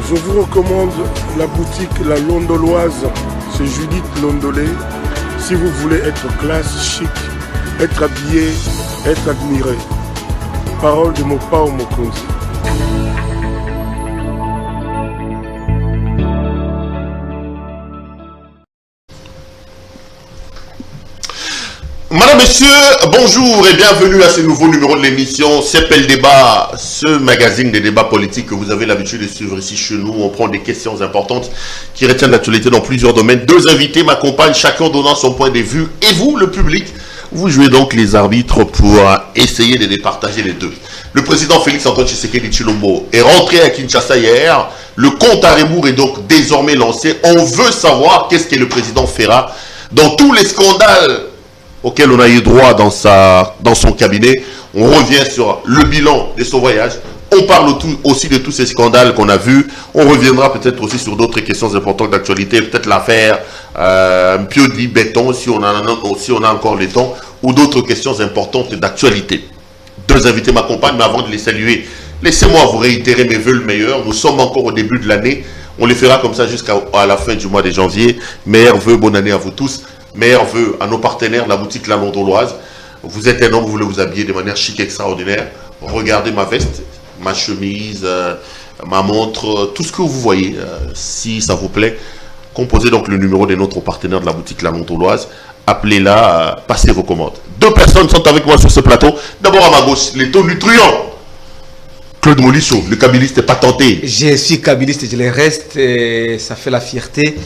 Je vous recommande la boutique La Londoloise, c'est Judith Londolé. Si vous voulez être classe, chic, être habillé, être admiré. Parole de Mopao Mokonzi. Madame, Monsieur, bonjour et bienvenue à ce nouveau numéro de l'émission CEPEL Débat, ce magazine des débats politiques que vous avez l'habitude de suivre ici chez nous. On prend des questions importantes qui retiennent l'actualité dans plusieurs domaines. Deux invités m'accompagnent, chacun donnant son point de vue. Et vous, le public, vous jouez donc les arbitres pour essayer de départager les deux. Le président Félix-Antoine Tshisekedi Tshilombo est rentré à Kinshasa hier. Le compte à rebours est donc désormais lancé. On veut savoir qu'est-ce que le président fera dans tous les scandales auquel on a eu droit dans son cabinet. On revient sur le bilan de son voyage. On parle aussi de tous ces scandales qu'on a vus. On reviendra peut-être aussi sur d'autres questions importantes d'actualité. Peut-être l'affaire Mpiodi Béton, si on a encore le temps, ou d'autres questions importantes d'actualité. Deux invités m'accompagnent, mais avant de les saluer, laissez-moi vous réitérer mes vœux le meilleur. Nous sommes encore au début de l'année. On les fera comme ça jusqu'à la fin du mois de janvier. Meilleurs vœux, bonne année à vous tous. Meilleurs vœux à nos partenaires, la boutique La Londoloise. Vous êtes un homme, vous voulez vous habiller de manière chic, extraordinaire. Regardez ma veste, ma chemise, ma montre, tout ce que vous voyez, si ça vous plaît. Composez donc le numéro de notre partenaire de la boutique La Londoloise. Appelez-la, passez vos commandes. Deux personnes sont avec moi sur ce plateau. D'abord à ma gauche, les taux nutrients. Claude Molisso, le kabiliste patenté. Je suis kabiliste et je le reste, et ça fait la fierté.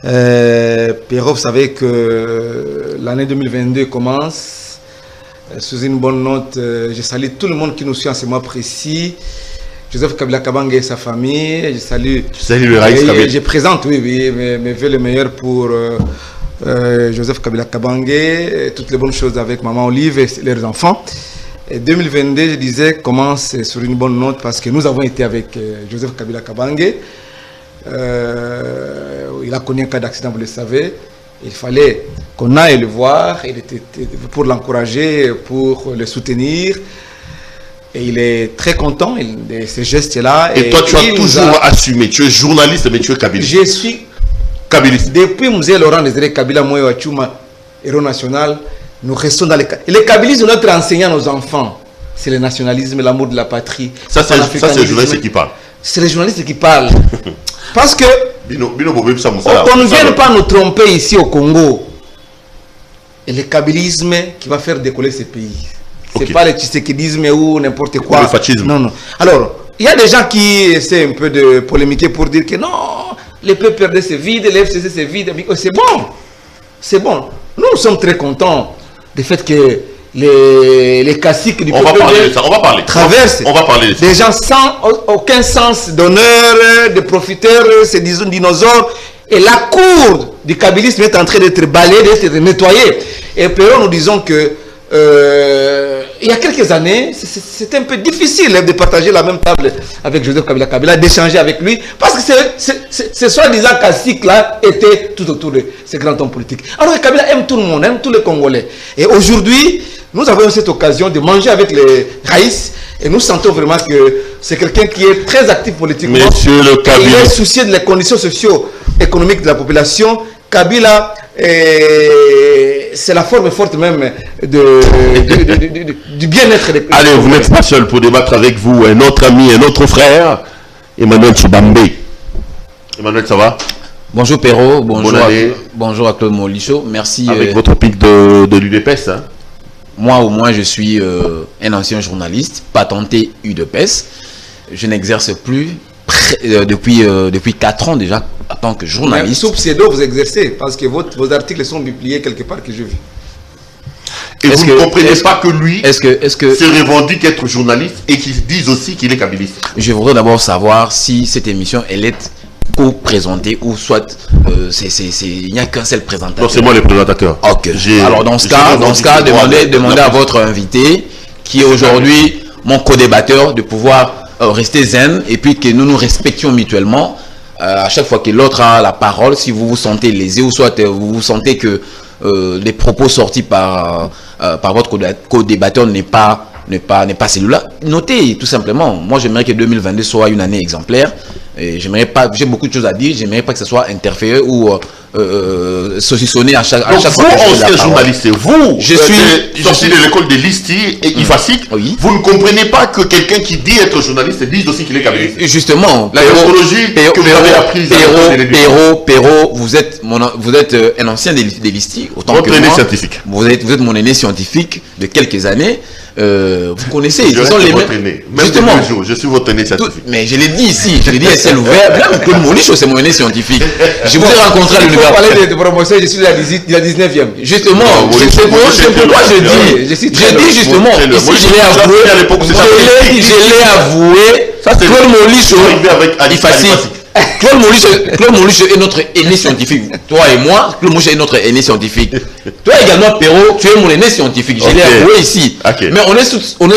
Perrault, vous savez que l'année 2022 commence sous une bonne note. Je salue tout le monde qui nous suit en ce mois précis. Joseph Kabila Kabange et sa famille. Je salue le Raïs Kabila. Je présente, mes vœux les meilleurs pour Joseph Kabila Kabange, toutes les bonnes choses avec Maman Olive et leurs enfants. Et 2022, je disais, commence sur une bonne note parce que nous avons été avec Joseph Kabila Kabange. Il a connu un cas d'accident, vous le savez. Il fallait qu'on aille le voir pour l'encourager, pour le soutenir. Et il est très content de ces gestes-là. Et toi, tu as toujours assumé. Tu es journaliste, mais tu es kabiliste. Je suis kabiliste. Depuis Mzee Laurent Désiré Kabila Moyo Achuma, héros national, nous restons dans les... Et le kabilisme, notre enseignant à nos enfants, c'est le nationalisme, l'amour de la patrie. Ça, c'est le journaliste qui parle. C'est les journalistes qui parlent. Parce que on ne vient pas nous tromper ici au Congo. Et le kabylisme qui va faire décoller ces pays. Ce n'est pas le tshisekédisme ou n'importe quoi. Le fascisme. Non, non. Alors, il y a des gens qui essaient un peu de polémiquer pour dire que non, les peuples perdaient c'est vide, les FCC c'est vide. C'est bon. C'est bon. Nous sommes très contents du fait que les caciques du peuple traversent des gens sans aucun sens d'honneur, de profiteurs, c'est disons dinosaures. Et la cour du kabilisme est en train d'être balayée, d'être nettoyée. Et Perrault, nous disons que il y a quelques années, c'était un peu difficile de partager la même table avec Joseph Kabila, d'échanger avec lui, parce que ces soi-disant caciques-là étaient tout autour de ces grands hommes politiques. Alors Kabila aime tout le monde, aime tous les Congolais. Et aujourd'hui, nous avons cette occasion de manger avec les Raïs, et nous sentons vraiment que c'est quelqu'un qui est très actif politiquement. Monsieur le Kabila. Il est soucieux de les conditions socio-économiques de la population. Kabila, c'est la forme forte même du bien-être des... Allez, vous n'êtes pas seul pour débattre avec vous. Un autre ami, un autre frère, Emmanuel Tshibambe. Emmanuel, ça va? Bonjour Perrault, bonjour à Claude Molisso. Merci. Avec votre pic de l'UDPS, hein? Moi, au moins, je suis un ancien journaliste, patenté UDPS. Je n'exerce plus depuis 4 ans déjà en tant que journaliste. Sous pseudo, vous exercez, parce que vos articles sont publiés quelque part que j'ai vu. Et vous ne comprenez pas que lui se revendique être journaliste et qu'il dise aussi qu'il est kabiliste? Je voudrais d'abord savoir si cette émission, elle est co-présentée ou soit il n'y a qu'un seul présentateur. Non, c'est moi le présentateur. Ok. Alors dans ce cas, demandez à votre invité, qui est aujourd'hui mon co-débatteur, de pouvoir rester zen et puis que nous nous respections mutuellement. À chaque fois que l'autre a la parole, si vous vous sentez lésé ou soit vous vous sentez que les propos sortis par votre co-débatteur n'est pas celui-là, notez tout simplement. Moi j'aimerais que 2022 soit une année exemplaire Et j'aimerais pas, j'ai beaucoup de choses à dire, j'aimerais pas que ce soit interféré ou saucissonné à chaque fois que vous, ancien journaliste, vous, je suis sorti de l'école de l'ISTI et IFASIC, oui. Vous ne comprenez pas que quelqu'un qui dit être journaliste dise aussi qu'il est kabyliste. Justement, la déontologie que vous avez apprise. Perrault, vous êtes un ancien de l'ISTI, autant votre que aîné moi. Scientifique. Vous êtes mon aîné scientifique de quelques années. Vous connaissez, je sont les votre aîné. Même justement, jours, je suis votre aîné scientifique. Mais je l'ai dit ici, je l'ai dit à ciel ouvert. Même Claude Molichot, c'est mon aîné scientifique. Je vous ai rencontré à l'université. Pour parler de promotion, je suis de la 19e. Justement, c'est pourquoi je dis. Je dis justement, ici je l'ai avoué, Claude Molichot, il facile. Claude Molichot est notre aîné scientifique. Toi et moi, Claude Molichot est notre aîné scientifique. Toi également, Perrault, tu es mon aîné scientifique. Je l'ai avoué ici. Mais on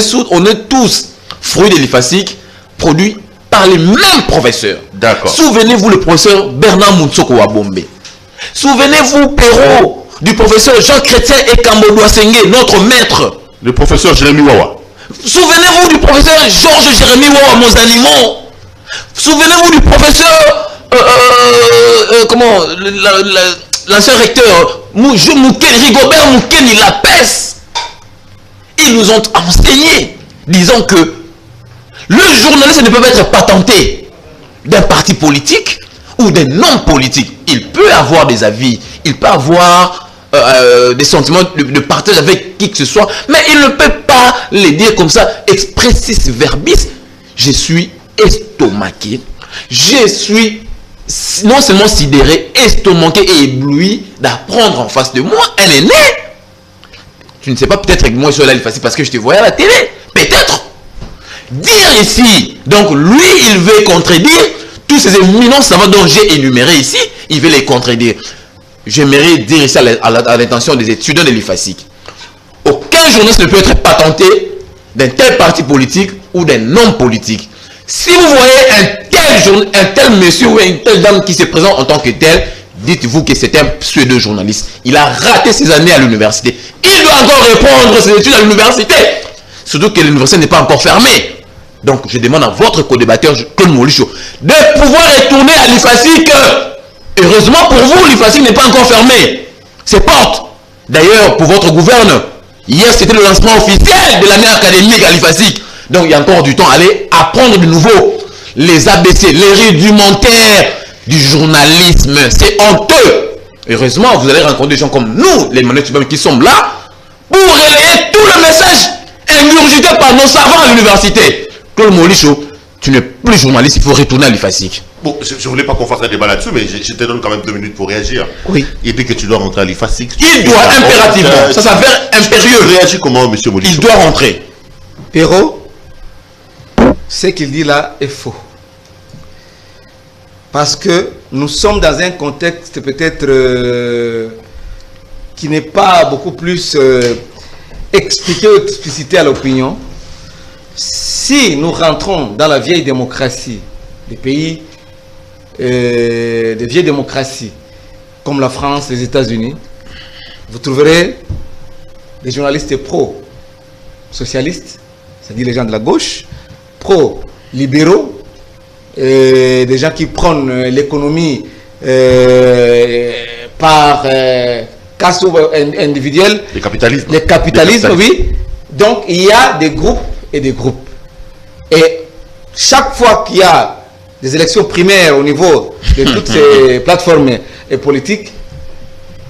est tous fruits de l'IFASIC, produits par les mêmes professeurs. D'accord. Souvenez-vous le professeur Bernard Mounsoko Wabombe. Souvenez-vous, Perrault, du professeur Jean Chrétien et Kambodoua Sengue, notre maître. Le professeur Jérémy Wawa. Souvenez-vous du professeur Georges Jérémy Wawa Monzalimo. Souvenez-vous du professeur, comment, l'ancien recteur, Rigobert Moukeni Lapes. Ils nous ont enseigné, disant que le journaliste ne peut pas être patenté d'un parti politique ou d'un homme politique. Il peut avoir des avis, il peut avoir des sentiments de partage avec qui que ce soit, mais il ne peut pas les dire comme ça, expressis verbis. Je suis estomaqué, je suis non seulement sidéré, estomaqué et ébloui d'apprendre en face de moi un aîné. Tu ne sais pas, peut-être que moi je suis là facile parce que je te voyais à la télé, peut-être. Dire ici, donc lui il veut contredire tous ces éminents savants dont j'ai énuméré ici, il veut les contredire. J'aimerais dire ici à l'intention des étudiants de l'IFASIC, aucun journaliste ne peut être patenté d'un tel parti politique ou d'un homme politique. Si vous voyez un tel monsieur ou une telle dame qui se présente en tant que tel, dites-vous que c'est un pseudo-journaliste. Il a raté ses années à l'université. Il doit encore reprendre ses études à l'université. Surtout que l'université n'est pas encore fermée. Donc je demande à votre co-débatteur, Claude Molichot, de pouvoir retourner à l'IFASIC. Heureusement pour vous, l'IFASIC n'est pas encore fermé. Ses portes. D'ailleurs, pour votre gouverneur, hier c'était le lancement officiel de l'année académique à l'IFASIC. Donc il y a encore du temps à aller apprendre de nouveau les ABC, les rudimentaires du journalisme. C'est honteux. Heureusement, vous allez rencontrer des gens comme nous, les managers qui sommes là, pour relayer tout le message ingurgité par nos savants à l'université. Claude Molichot, tu n'es plus journaliste, il faut retourner à l'IFASIC. Bon, je ne voulais pas qu'on fasse un débat là-dessus, mais je te donne quand même 2 minutes pour réagir. Oui. Il dit que tu dois rentrer à l'IFASIC. Il doit impérativement. Ça s'avère impérieux. Réagis comment, monsieur Molichot? Il doit rentrer. Perrault, ce qu'il dit là est faux. Parce que nous sommes dans un contexte peut-être qui n'est pas beaucoup plus expliqué ou explicité à l'opinion. Si nous rentrons dans la vieille démocratie, des pays, des vieilles démocraties, comme la France, les États-Unis, vous trouverez des journalistes pro-socialistes, c'est-à-dire les gens de la gauche, pro-libéraux, des gens qui prennent l'économie par casse individuelle. Les capitalismes. Les capitalismes, oui. Donc, il y a des groupes et des groupes. Et chaque fois qu'il y a des élections primaires au niveau de toutes ces plateformes et politiques,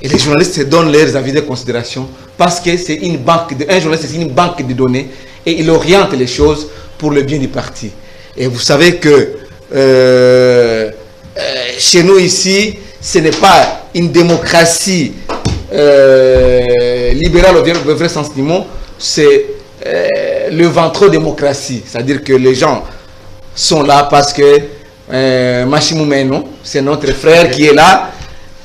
et les journalistes se donnent leurs avis de considération parce que c'est une banque, un journaliste c'est une banque de données et il oriente les choses pour le bien du parti. Et vous savez que chez nous ici, ce n'est pas une démocratie libérale au vrai sens du mot, c'est le ventre-démocratie. C'est-à-dire que les gens sont là parce que Machimu Meno, c'est notre frère qui est là.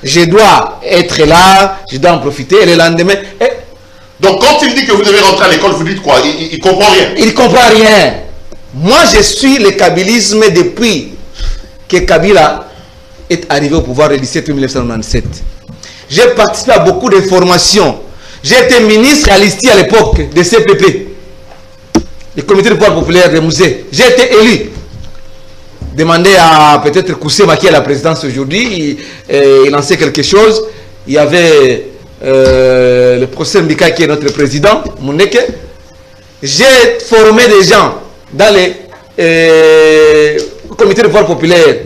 Je dois être là, je dois en profiter. Et le lendemain... Donc quand il dit que vous devez rentrer à l'école, vous dites quoi? Il ne comprend rien. Il ne comprend rien. Moi, je suis le kabylisme depuis que Kabila est arrivé au pouvoir le 17 août 1997. J'ai participé à beaucoup de formations. J'ai été ministre à l'ISTI à l'époque de CPP, le comité de pouvoir populaire des musées. J'ai été élu demandé à peut-être Koussema qui est la présidence aujourd'hui, il en sait quelque chose. Il y avait le professeur Mbika qui est notre président, Mouneke. J'ai formé des gens dans les comités de pouvoir populaire.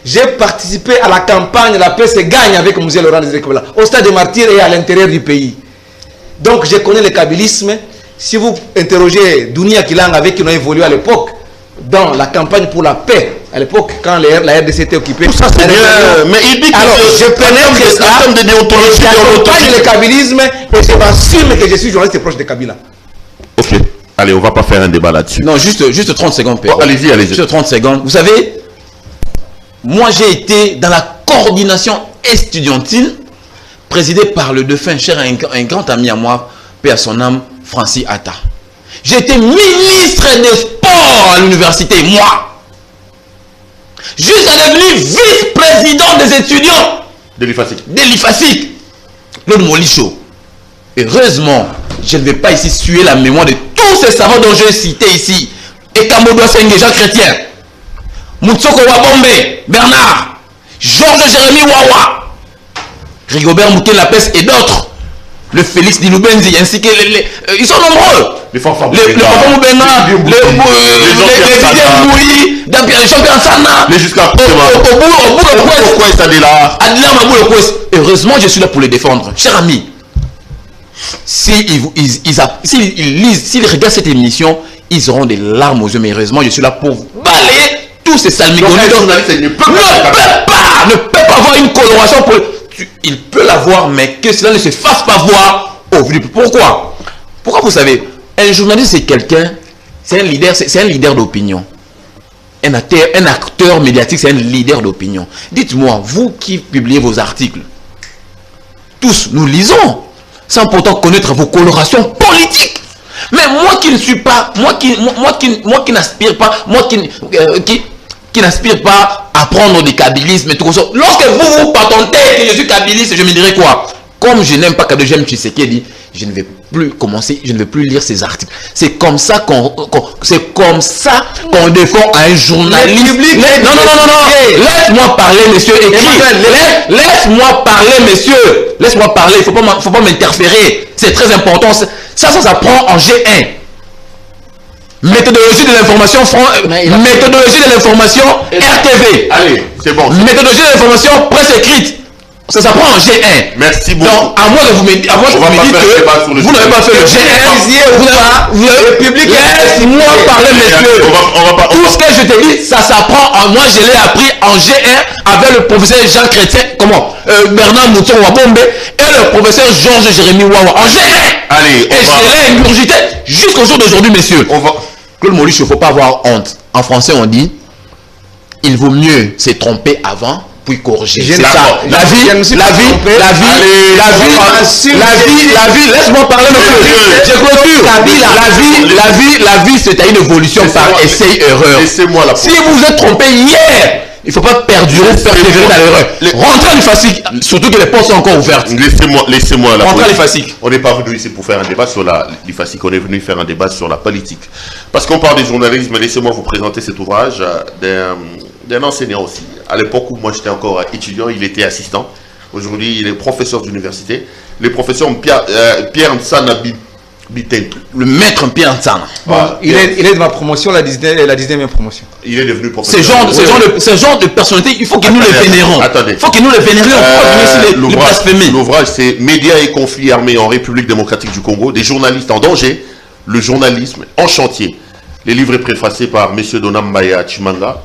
J'ai participé à la campagne La paix se gagne avec M. Laurent Désiré Kabila, au stade des martyrs et à l'intérieur du pays. Donc je connais le kabylisme. Si vous interrogez Dounia Kilang avec qui nous avons évolué à l'époque, dans la campagne pour la paix, à l'époque, quand la RDC était occupée. Tout ça, c'est bien. Mais il dit que alors, je pénètre ça, de déontologie, j'accompagne le kabylisme et je m'assure que je suis journaliste proche de Kabila. Ok. Allez, on va pas faire un débat là-dessus. Non, juste 30 secondes. Oh, allez-y, allez-y. Juste 30 secondes. Vous savez, moi j'ai été dans la coordination estudiantine présidée par le défunt cher, un grand ami à moi, paix à son âme, Francis Atta. J'étais ministre des Sports à l'université, moi. Jusqu'à devenir vice-président des étudiants de l'IFASIC. Claude Molicho. Heureusement, je ne vais pas ici suer la mémoire de tous ces savants dont j'ai cité ici. Et Kamodo Senge, Jean Chrétien. Moutsoko Wabombe, Bernard. Georges Jérémy Wawa. Rigobert Mouké Lapes et d'autres. Le Félix Diloubenzi, ainsi que ils sont nombreux. Les Fanfan Moubenga, les Mouyi, Jean-Pierre Sana, les jusqu'à heureusement, je suis là pour les défendre. Cher ami, s'ils regardent cette émission, ils auront des larmes aux yeux. Mais heureusement, je suis là pour balayer tous ces salmigonnés. Ne peut pas avoir une coloration pour... Il peut l'avoir, mais que cela ne se fasse pas voir au vu. Pourquoi? Pourquoi vous savez, un journaliste c'est quelqu'un, c'est un leader d'opinion. Un acteur médiatique, c'est un leader d'opinion. Dites-moi, vous qui publiez vos articles, tous nous lisons, sans pourtant connaître vos colorations politiques. Mais moi qui ne suis pas, moi qui n'aspire pas, qui n'aspire pas à prendre des kabylismes et tout ça. Lorsque vous patentez que je suis kabyliste, je me dirais quoi? Comme je n'aime pas Kabila, j'aime Tshisekedi, je ne vais plus commencer, je ne vais plus lire ces articles. C'est comme ça qu'on défend un journaliste. Non. Laisse-moi parler, monsieur. Laisse-moi parler, monsieur. Laisse-moi parler. Il ne faut pas m'interférer. C'est très important. Ça prend en G1. Méthodologie de l'information RTV. Allez, c'est bon. Méthodologie de l'information presse écrite. Ça prend en G1. Merci beaucoup. Donc, à moins que vous me dites que vous n'avez pas fait le G1, vous avez public. Laisse-moi parler, monsieur. Tout ce que je te dis, ça s'apprend. Moi, je l'ai appris en G1 avec le professeur Jean Chrétien, Bernard Mouton Wabombe et le professeur Georges Jérémy Wawa en G1. Allez, et je l'ai ingurgité jusqu'au jour d'aujourd'hui, monsieur. Claude Molicho, il ne faut pas avoir honte. En français, on dit il vaut mieux se tromper avant puis corriger. C'est ça. La vie, laisse-moi parler, monsieur. Je clôture. La vie, c'est une évolution par essai-erreur. Si vous êtes trompé hier, il ne faut pas perdurer dans l'erreur. Rentrez à l'IFASIC, surtout que les portes sont encore ouvertes. Laissez-moi la rentrez à l'IFASIC. On n'est pas venu ici pour faire un débat sur l'IFASIC, on est venu faire un débat sur la politique. Parce qu'on parle du journalisme, laissez-moi vous présenter cet ouvrage d'un enseignant aussi. À l'époque où moi j'étais encore étudiant, il était assistant. Aujourd'hui, il est professeur d'université. Le professeur Pierre Nsana Bitentu. Le maître Pierre Nsana. Il est de ma promotion, la 19e promotion. Il est devenu professeur. Ce genre de personnalité, il faut que nous les vénérons. Attendez. Il faut que nous les vénérions. L'ouvrage, c'est Médias et conflits armés en République démocratique du Congo, des journalistes en danger, le journalisme en chantier. Les livres est préfacé par M. Donam Maya Chimanga,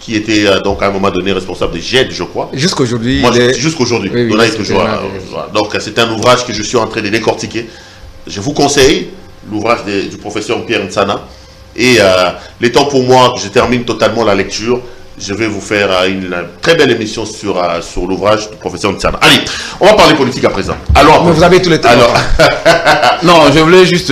qui était donc à un moment donné responsable des GED, je crois. Jusqu'aujourd'hui. Jusqu'aujourd'hui. Donc c'est un ouvrage que je suis en train de décortiquer. Je vous conseille l'ouvrage du professeur Pierre Nsana. Et les temps pour moi, que je termine totalement la lecture, je vais vous faire une très belle émission sur l'ouvrage du professeur Nsana. Allez, on va parler politique à présent. Alors, mais vous avez tous les temps. Alors, non, je voulais juste...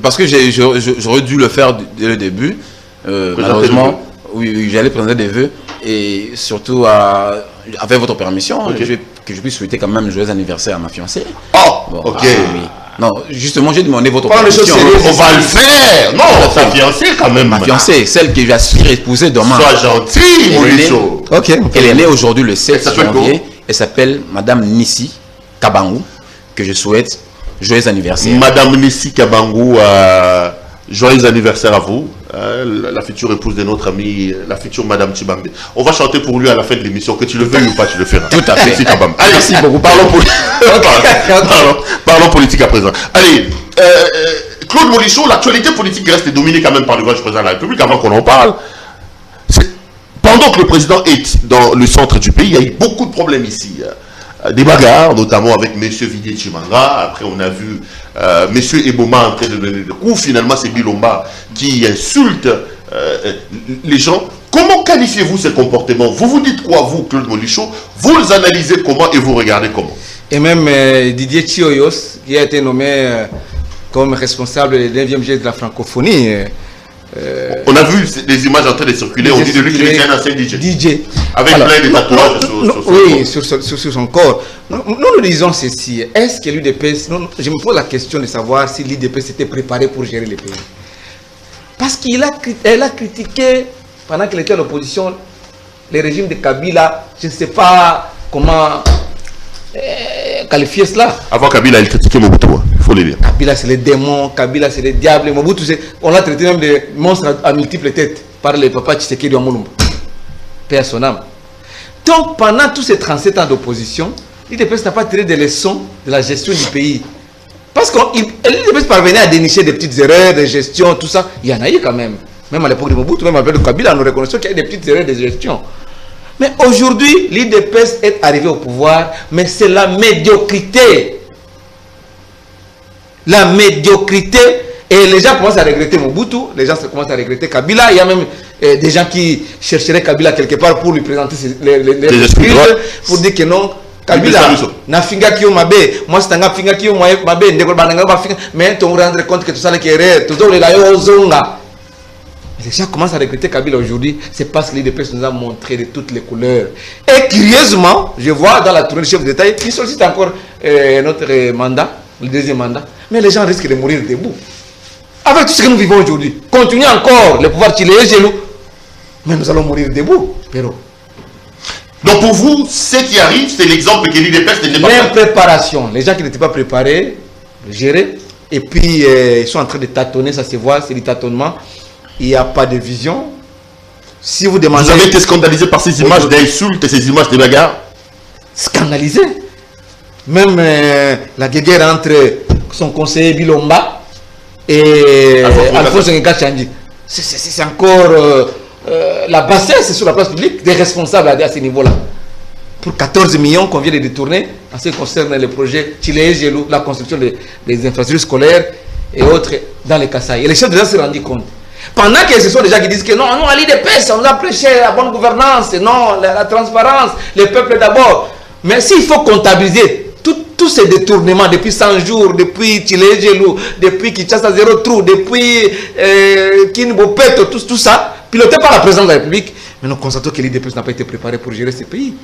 parce que j'aurais dû le faire dès le début. Malheureusement... Oui, j'allais présenter des vœux et surtout avec votre permission, que je puisse souhaiter quand même un joyeux anniversaire à ma fiancée. Oh, bon, ok. Oui. Non, justement, j'ai demandé votre Parle de choses position. sérieuses. On va le faire. Non, ta fiancée quand même. Ma fiancée, celle que j'aspire épouser demain. Sois gentil, Moulisso. Ok. Elle est née aujourd'hui le 7 Elle s'appelle janvier. Elle s'appelle Madame Nissi Kabangou, que je souhaite joyeux anniversaire. Madame Nissi Kabangou, joyeux anniversaire à vous. La future épouse de notre amie, la future Madame Chibambe. On va chanter pour lui à la fin de l'émission, que tu le veuilles ou pas, tu le feras. Tout à fait. Nissi Kabambe. Allez, Merci beaucoup. parlons politique à présent. Allez, Claude Molichon, l'actualité politique reste dominée quand même par le vote du président de la République, avant qu'on en parle. Pendant que le président est dans le centre du pays, il y a eu beaucoup de problèmes ici. Des bagarres, notamment avec M. Vidier Chimanga. Après, on a vu M. Eboma en train de donner des coups. Finalement, c'est Bilomba qui insulte les gens. Comment qualifiez-vous ces comportements? Vous vous dites quoi, vous, Claude Molichon? Vous les analysez comment et vous regardez comment? Et même Didier Chioyos, qui a été nommé comme responsable du 9e GIE de la francophonie. On a vu des images en train de circuler, on dit de lui qu'il était un ancien DJ. Avec plein de tatouages sur son corps. Nous disons ceci. Est-ce que l'UDPS, je me pose la question de savoir si l'UDPS s'était préparé pour gérer le pays. Parce qu'elle a critiqué, pendant qu'elle était à l'opposition, le régime de Kabila. Je ne sais pas comment qualifier cela. Avant Kabila, il critiquait Mobutu, il faut le dire. Kabila, c'est les démons, Kabila, c'est les diables. Mobutu, on l'a traité même de monstres à multiples têtes par les papas Tshisekedi de Amulumba. Paix à son âme. Donc, pendant tous ces 37 ans d'opposition, l'UDPS n'a pas tiré des leçons de la gestion du pays. Parce que l'UDPS parvenait à dénicher des petites erreurs de gestion, tout ça. Il y en a eu quand même. Même à l'époque de Mobutu, même à l'époque de Kabila, nous reconnaissons qu'il y a eu des petites erreurs de gestion. Mais aujourd'hui, l'UDPS est arrivé au pouvoir, mais c'est la médiocrité. La médiocrité. Et les gens commencent à regretter Mobutu, les gens commencent à regretter Kabila. Il y a même des gens qui chercheraient Kabila quelque part pour lui présenter les excuses, pour dire que non, Kabila, na finga qui mabe, moi c'est un finga qui mabe, mais tu te rends compte que tout ça est erreur, tout ça est là, zonga. Les gens commencent à regretter Kabila aujourd'hui, c'est parce que l'UDPS nous a montré de toutes les couleurs. Et curieusement, je vois dans la tournée du chef d'État, qui sollicite encore notre mandat, le deuxième mandat, mais les gens risquent de mourir debout. Avec tout ce que nous vivons aujourd'hui, continuez encore le pouvoir chilien, mais nous allons mourir debout. Pero. Donc pour vous, ce qui arrive, c'est l'exemple que l'UDPS n'était pas préparé. L'impréparation, les gens qui n'étaient pas préparés, gérés, et puis ils sont en train de tâtonner, ça se voit, c'est du tâtonnement. Il n'y a pas de vision. Si vous demandez... Vous avez été scandalisé par ces images d'insultes et ces images de bagarres? Scandalisé. Même la guerre entre son conseiller Bilomba et Alphonse Ngachandi. C'est encore la bassesse sur la place publique des responsables à ce niveau-là. Pour 14 millions qu'on vient de détourner en ce qui concerne le projet Chile-Gelou, la construction des infrastructures scolaires et autres dans les Kasaï. Et les chefs de l'État se sont rendus compte. Pendant que ce sont des gens qui disent que non, à l'UDPS, on nous a prêché la bonne gouvernance, non, la transparence, le peuple d'abord. Mais s'il faut comptabiliser tous ces détournements depuis 100 jours, depuis Chile-Gelou, depuis Kinshasa Zéro Trou, depuis Kinbopeto, tout ça, piloté par la présidence de la République, mais nous constatons que l'UDPS n'a pas été préparé pour gérer ce pays.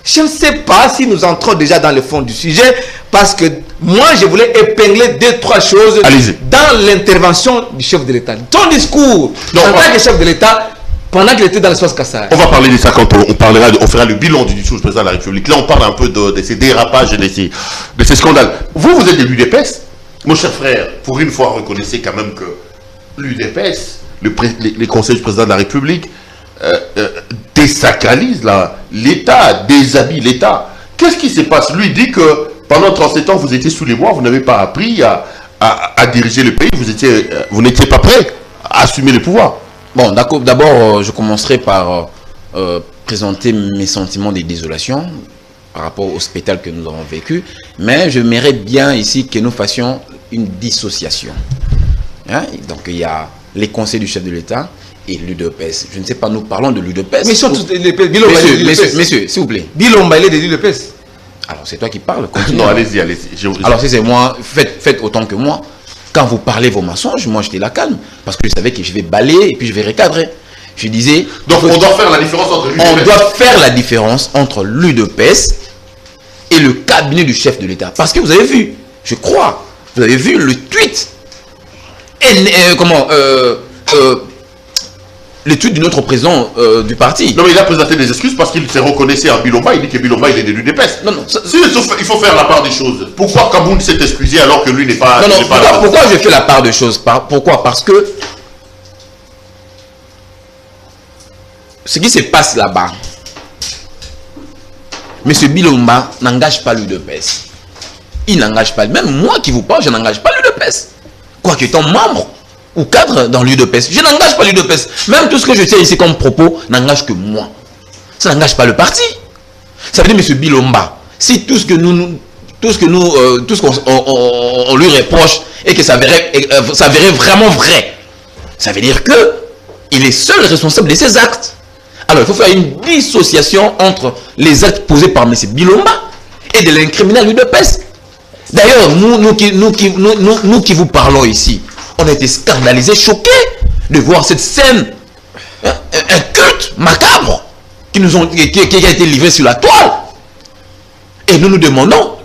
Je ne sais pas si nous entrons déjà dans le fond du sujet, parce que moi, je voulais épingler 2-3 choses dans l'intervention du chef de l'État. Ton discours, en tant que chef de l'État, pendant qu'il était dans l'espace Kassai. On va parler de ça quand on fera le bilan du discours du président de la République. Là, on parle un peu de ces dérapages et de ces scandales. Vous êtes de l'UDPS. Mon cher frère, pour une fois, reconnaissez quand même que l'UDPS, les conseils du président de la République, désacralise l'État, déshabille l'État. Qu'est-ce qui se passe? Lui dit que pendant 37 ans, vous étiez sous les bois, vous n'avez pas appris à diriger le pays, vous n'étiez pas prêt à assumer le pouvoir. Bon, d'accord. D'abord, je commencerai par présenter mes sentiments de désolation par rapport au spectacle que nous avons vécu. Mais je mérite bien ici que nous fassions une dissociation. Hein? Donc, il y a les conseils du chef de l'État et l'UDPS. Je ne sais pas, nous parlons de l'UDPS. Mais surtout, messieurs, s'il vous plaît. Bilomba, il est de l'UDPS. Alors, c'est toi qui parles. Non, allez-y. Alors, si c'est moi, faites autant que moi. Quand vous parlez vos mensonges, moi, j'étais là calme. Parce que je savais que je vais balayer et puis je vais recadrer. Je disais... Donc, on doit faire la différence entre l'UDPS. On doit faire la différence entre l'UDPS et le cabinet du chef de l'État. Parce que vous avez vu, je crois, Vous avez vu le tweet le tweet de notre président du parti. Non, mais il a présenté des excuses parce qu'il s'est reconnaissé à Bilomba. Il dit que Bilomba, il est de l'UDPS. Non, non. Il faut faire la part des choses. Pourquoi Kaboun s'est excusé alors que lui n'est pas... Non, non, pourquoi je fais la part des choses? Pourquoi? Parce que ce qui se passe là-bas, M. Bilomba n'engage pas l'UDPS. Il n'engage pas. Même moi qui vous parle, je n'engage pas l'UDPS. Quoique étant membre ou cadre dans l'UDPS, je n'engage pas l'UDPS. Même tout ce que je tiens ici comme propos n'engage que moi. Ça n'engage pas le parti. Ça veut dire, M. Bilomba, si tout ce qu'on lui reproche et que ça s'avérait vraiment vrai, ça veut dire que il est seul responsable de ses actes. Alors il faut faire une dissociation entre les actes posés par M. Bilomba et de l'incriminel l'UDPS. D'ailleurs, nous qui vous parlons ici, on a été scandalisés, choqués de voir cette scène, un culte macabre qui a été livré sur la toile. Et nous nous demandons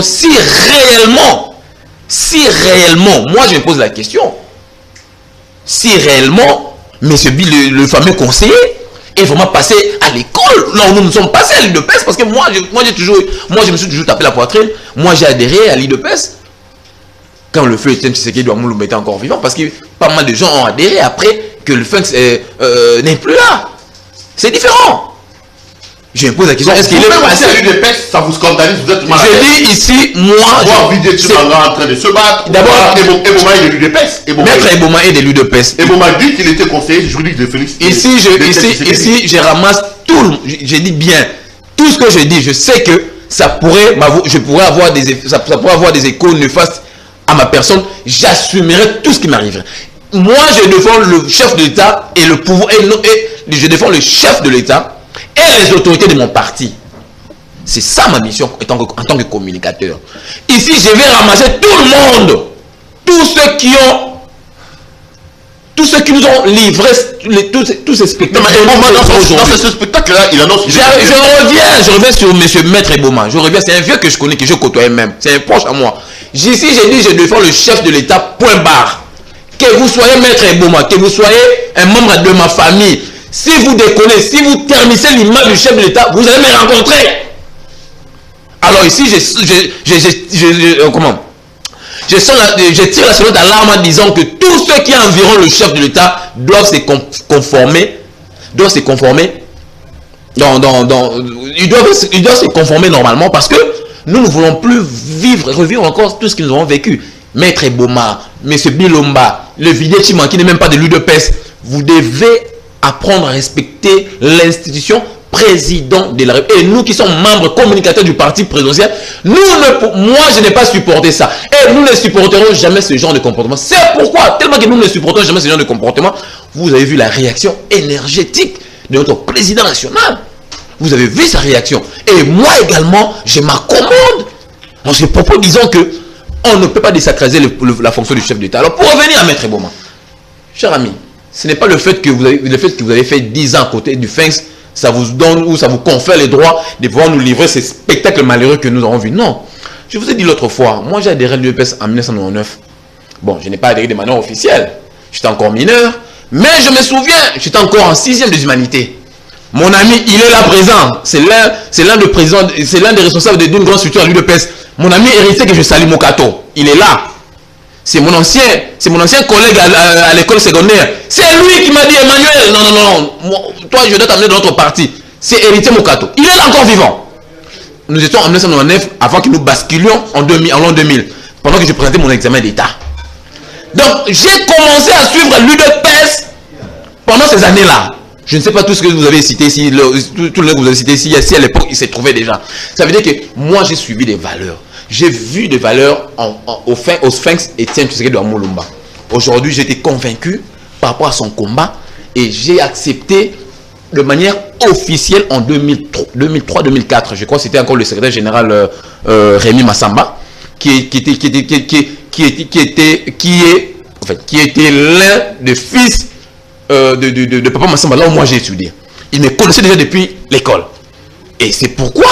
si réellement, moi je me pose la question, si réellement, M. Bill, le fameux conseiller, est vraiment passé à l'école. Non, nous sommes passés à l'UDPS parce que moi je me suis toujours tapé la poitrine. Moi j'ai adhéré à l'UDPS quand le feu était Tshisekedi Douamouloumba était encore vivant, parce que pas mal de gens ont adhéré après que le Funks n'est plus là. C'est différent. Je me pose la question, est-ce qu'il est passé à l'UDPS? Ça vous scandalise, vous êtes mal. Je dis ici, moi... Voir Didier Tshimanga en train de se battre. D'abord, Eboma est de l'UDPS. Maître Eboma est de l'UDPS. Eboma dit qu'il était conseiller juridique de Félix. Ici, je ramasse tout le... Je dis bien, tout ce que je dis, je sais que ça pourrait avoir des échos néfastes à ma personne. J'assumerai tout ce qui m'arriverait. Moi, je défends le chef de l'État et le pouvoir... Et je défends le chef de l'État et les autorités de mon parti. C'est ça ma mission en tant que communicateur. Ici, je vais ramasser tout le monde. Tous ceux qui nous ont livré tous ces spectacles. Dans ce spectacle-là, il annonce... Je reviens sur M. Maître Eboma. C'est un vieux que je connais, que je côtoie même. C'est un proche à moi. Ici, j'ai dit, je défends le chef de l'État, point barre. Que vous soyez Maître Eboma, que vous soyez un membre de ma famille, si vous déconnez, si vous ternissez l'image du chef de l'État, vous allez me rencontrer. Alors ici, je tire la sonnette d'alarme en disant que tous ceux qui environnent le chef de l'État doivent se conformer. Ils doivent se conformer normalement, parce que nous ne voulons plus revivre encore tout ce qu'ils nous ont vécu. Maître Eboma, M. Bilomba, le Didier Tshimanga qui n'est même pas de l'UDPS, vous devez apprendre à respecter l'institution président de la République. Et nous qui sommes membres communicateurs du parti présidentiel, moi je n'ai pas supporté ça. Et nous ne supporterons jamais ce genre de comportement. C'est pourquoi, tellement que nous ne supporterons jamais ce genre de comportement, vous avez vu la réaction énergétique de notre président national. Vous avez vu sa réaction. Et moi également, je m'accommode en ce propos disant que on ne peut pas désacraliser la fonction du chef d'État. Alors pour revenir à Maître Eboma, cher ami, ce n'est pas le fait que vous avez fait 10 ans à côté du Funks, ça vous donne ou ça vous confère les droits de pouvoir nous livrer ces spectacles malheureux que nous avons vus. Non. Je vous ai dit l'autre fois, moi j'ai adhéré à l'UDPS en 1999. Bon, je n'ai pas adhéré de manière officielle. J'étais encore mineur. Mais je me souviens, j'étais encore en 6e des humanités. Mon ami, il est là présent. C'est l'un des responsables d'une grande structure à l'UDPS. Mon ami héritier que je salue, Mokato. Il est là. C'est mon ancien collègue à l'école secondaire. C'est lui qui m'a dit, Emmanuel, non, toi je dois t'amener dans notre parti. C'est héritier Mokato. Il est là encore vivant. Nous étions en 1999 avant que nous basculions en l'an 2000. Pendant que je présentais mon examen d'État. Donc j'ai commencé à suivre l'UDPS pendant ces années-là. Je ne sais pas tout ce que vous avez cité ici, tout le que vous avez cité ici, si à l'époque il s'est trouvé déjà. Ça veut dire que moi j'ai suivi des valeurs. J'ai vu des valeurs au Sphinx Etienne Tshisekedi Douamouloumba. Aujourd'hui, j'ai été convaincu par rapport à son combat et j'ai accepté de manière officielle en 2003-2004. Je crois que c'était encore le secrétaire général Rémi Massamba qui était l'un des fils de Papa Massamba, là où moi j'ai étudié. Il me connaissait déjà depuis l'école. Et c'est pourquoi,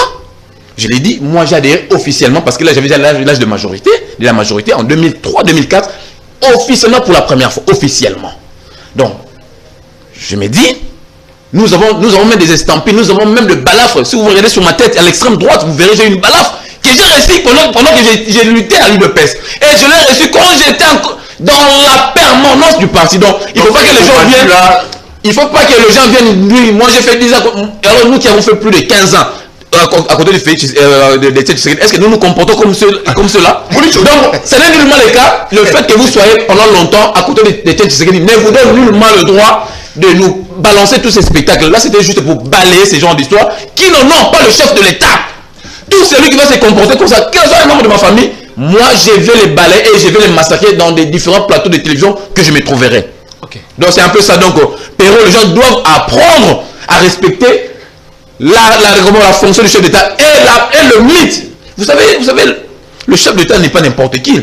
je l'ai dit, moi j'ai adhéré officiellement parce que là j'avais déjà l'âge de majorité. de la majorité en 2003-2004, officiellement pour la première fois, officiellement. Donc, je me dis, nous avons même des estampilles, nous avons même le balafre. Si vous regardez sur ma tête, à l'extrême droite, vous verrez, j'ai une balafre que j'ai reçue pendant que j'ai lutté à l'UDPS. Et je l'ai reçue quand j'étais dans la permanence du parti. Donc, il ne faut pas que les gens viennent là. Il ne faut pas que les gens viennent dire, moi j'ai fait 10 ans, alors nous qui avons fait plus de 15 ans à côté de Félix, est-ce que nous nous comportons comme cela? Donc, ce n'est nullement le cas. Le fait que vous soyez pendant longtemps à côté de Tshisekedi ne vous donne nullement le droit de nous balancer tous ces spectacles. Là, c'était juste pour balayer ces genres d'histoires qui n'en ont pas le chef de l'État. Tout celui qui va se comporter comme ça, quel soit un membre de ma famille, moi je vais les balayer et je vais les massacrer dans des différents plateaux de télévision que je me trouverai. Okay. Donc c'est un peu ça. Donc, Perrault, les gens doivent apprendre à respecter la fonction du chef d'État et le mythe. Vous savez, le chef d'État n'est pas n'importe qui.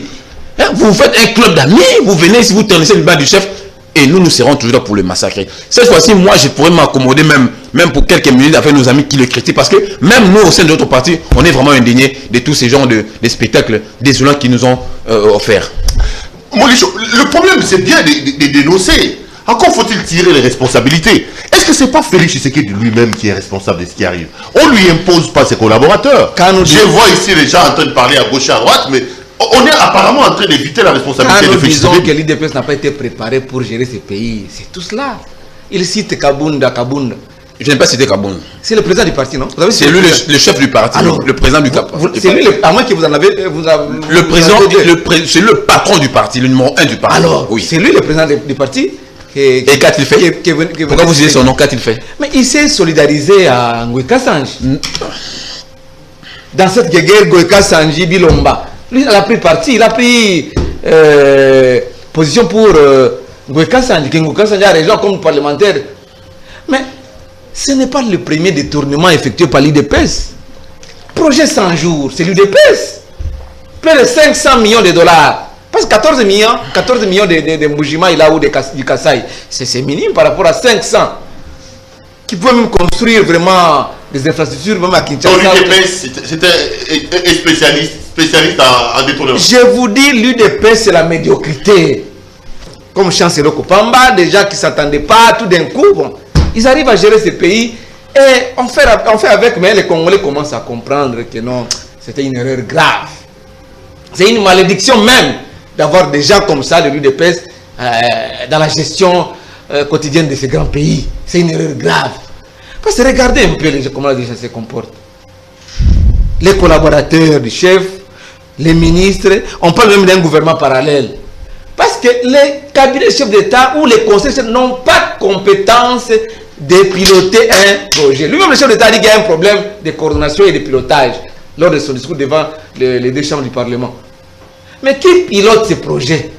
Hein? Vous faites un club d'amis, vous venez, si vous ternissez le bas du chef, et nous serons toujours là pour le massacrer. Cette fois-ci, moi, je pourrais m'accommoder même pour quelques minutes avec nos amis qui le critiquent, parce que même nous, au sein de notre parti, on est vraiment indignés de tous ces genres de spectacles désolants qu'ils nous ont offerts. Molicho, le problème, c'est bien de dénoncer. Encore faut-il tirer les responsabilités. Est-ce que ce n'est pas Félix Tshisekedi lui-même qui est responsable de ce qui arrive? On ne lui impose pas ses collaborateurs. Je vois ici les gens en train de parler à gauche et à droite, mais on est apparemment en train d'éviter la responsabilité de Félix Tshisekedi. Disons que l'IDPS n'a pas été préparé pour gérer ces pays. C'est tout cela. Il cite Kabunda. Je n'ai pas cité Kabunda. C'est le président du parti, non? C'est lui le chef du parti, alors, le président du parti. C'est lui, à moins que vous en avez... le président, c'est le patron du parti, le numéro 1 du parti. Alors, oui. C'est lui le président du parti. Et qu'a-t-il fait? Pourquoi vous disiez son nom? Qu'a-t-il fait? Mais il s'est solidarisé à Ngoïka Sanji. Dans cette guerre, Ngoïka Sanji, Bilomba. Lui, il a pris parti, il a pris position pour Ngoïka Sanji. Ngoïka Sanji a raison comme parlementaire. Mais ce n'est pas le premier détournement effectué par l'IDPS. Projet 100 jours, c'est l'IDPS. Près de 500 millions de dollars. Parce que 14 millions de Mboujima il a ou du Kasaï, c'est minime par rapport à 500 qui peuvent même construire vraiment des infrastructures même à Kinshasa. L'UDPS, c'était un spécialiste en détournement. Je vous dis, l'UDPS c'est la médiocrité. Comme Chancellor Kopamba, des gens qui ne s'attendaient pas, tout d'un coup, bon, ils arrivent à gérer ces pays et on fait avec, mais les Congolais commencent à comprendre que non, c'était une erreur grave. C'est une malédiction même d'avoir des gens comme ça, de l'UDPS, dans la gestion quotidienne de ces grands pays. C'est une erreur grave. Parce que regardez un peu comment les gens se comportent. Les collaborateurs du chef, les ministres, on parle même d'un gouvernement parallèle. Parce que les cabinets chefs d'État ou les conseils n'ont pas compétence de piloter un projet. Lui-même, le chef d'État dit qu'il y a un problème de coordination et de pilotage lors de son discours devant les deux chambres du Parlement. Mais qui pilote ces projets?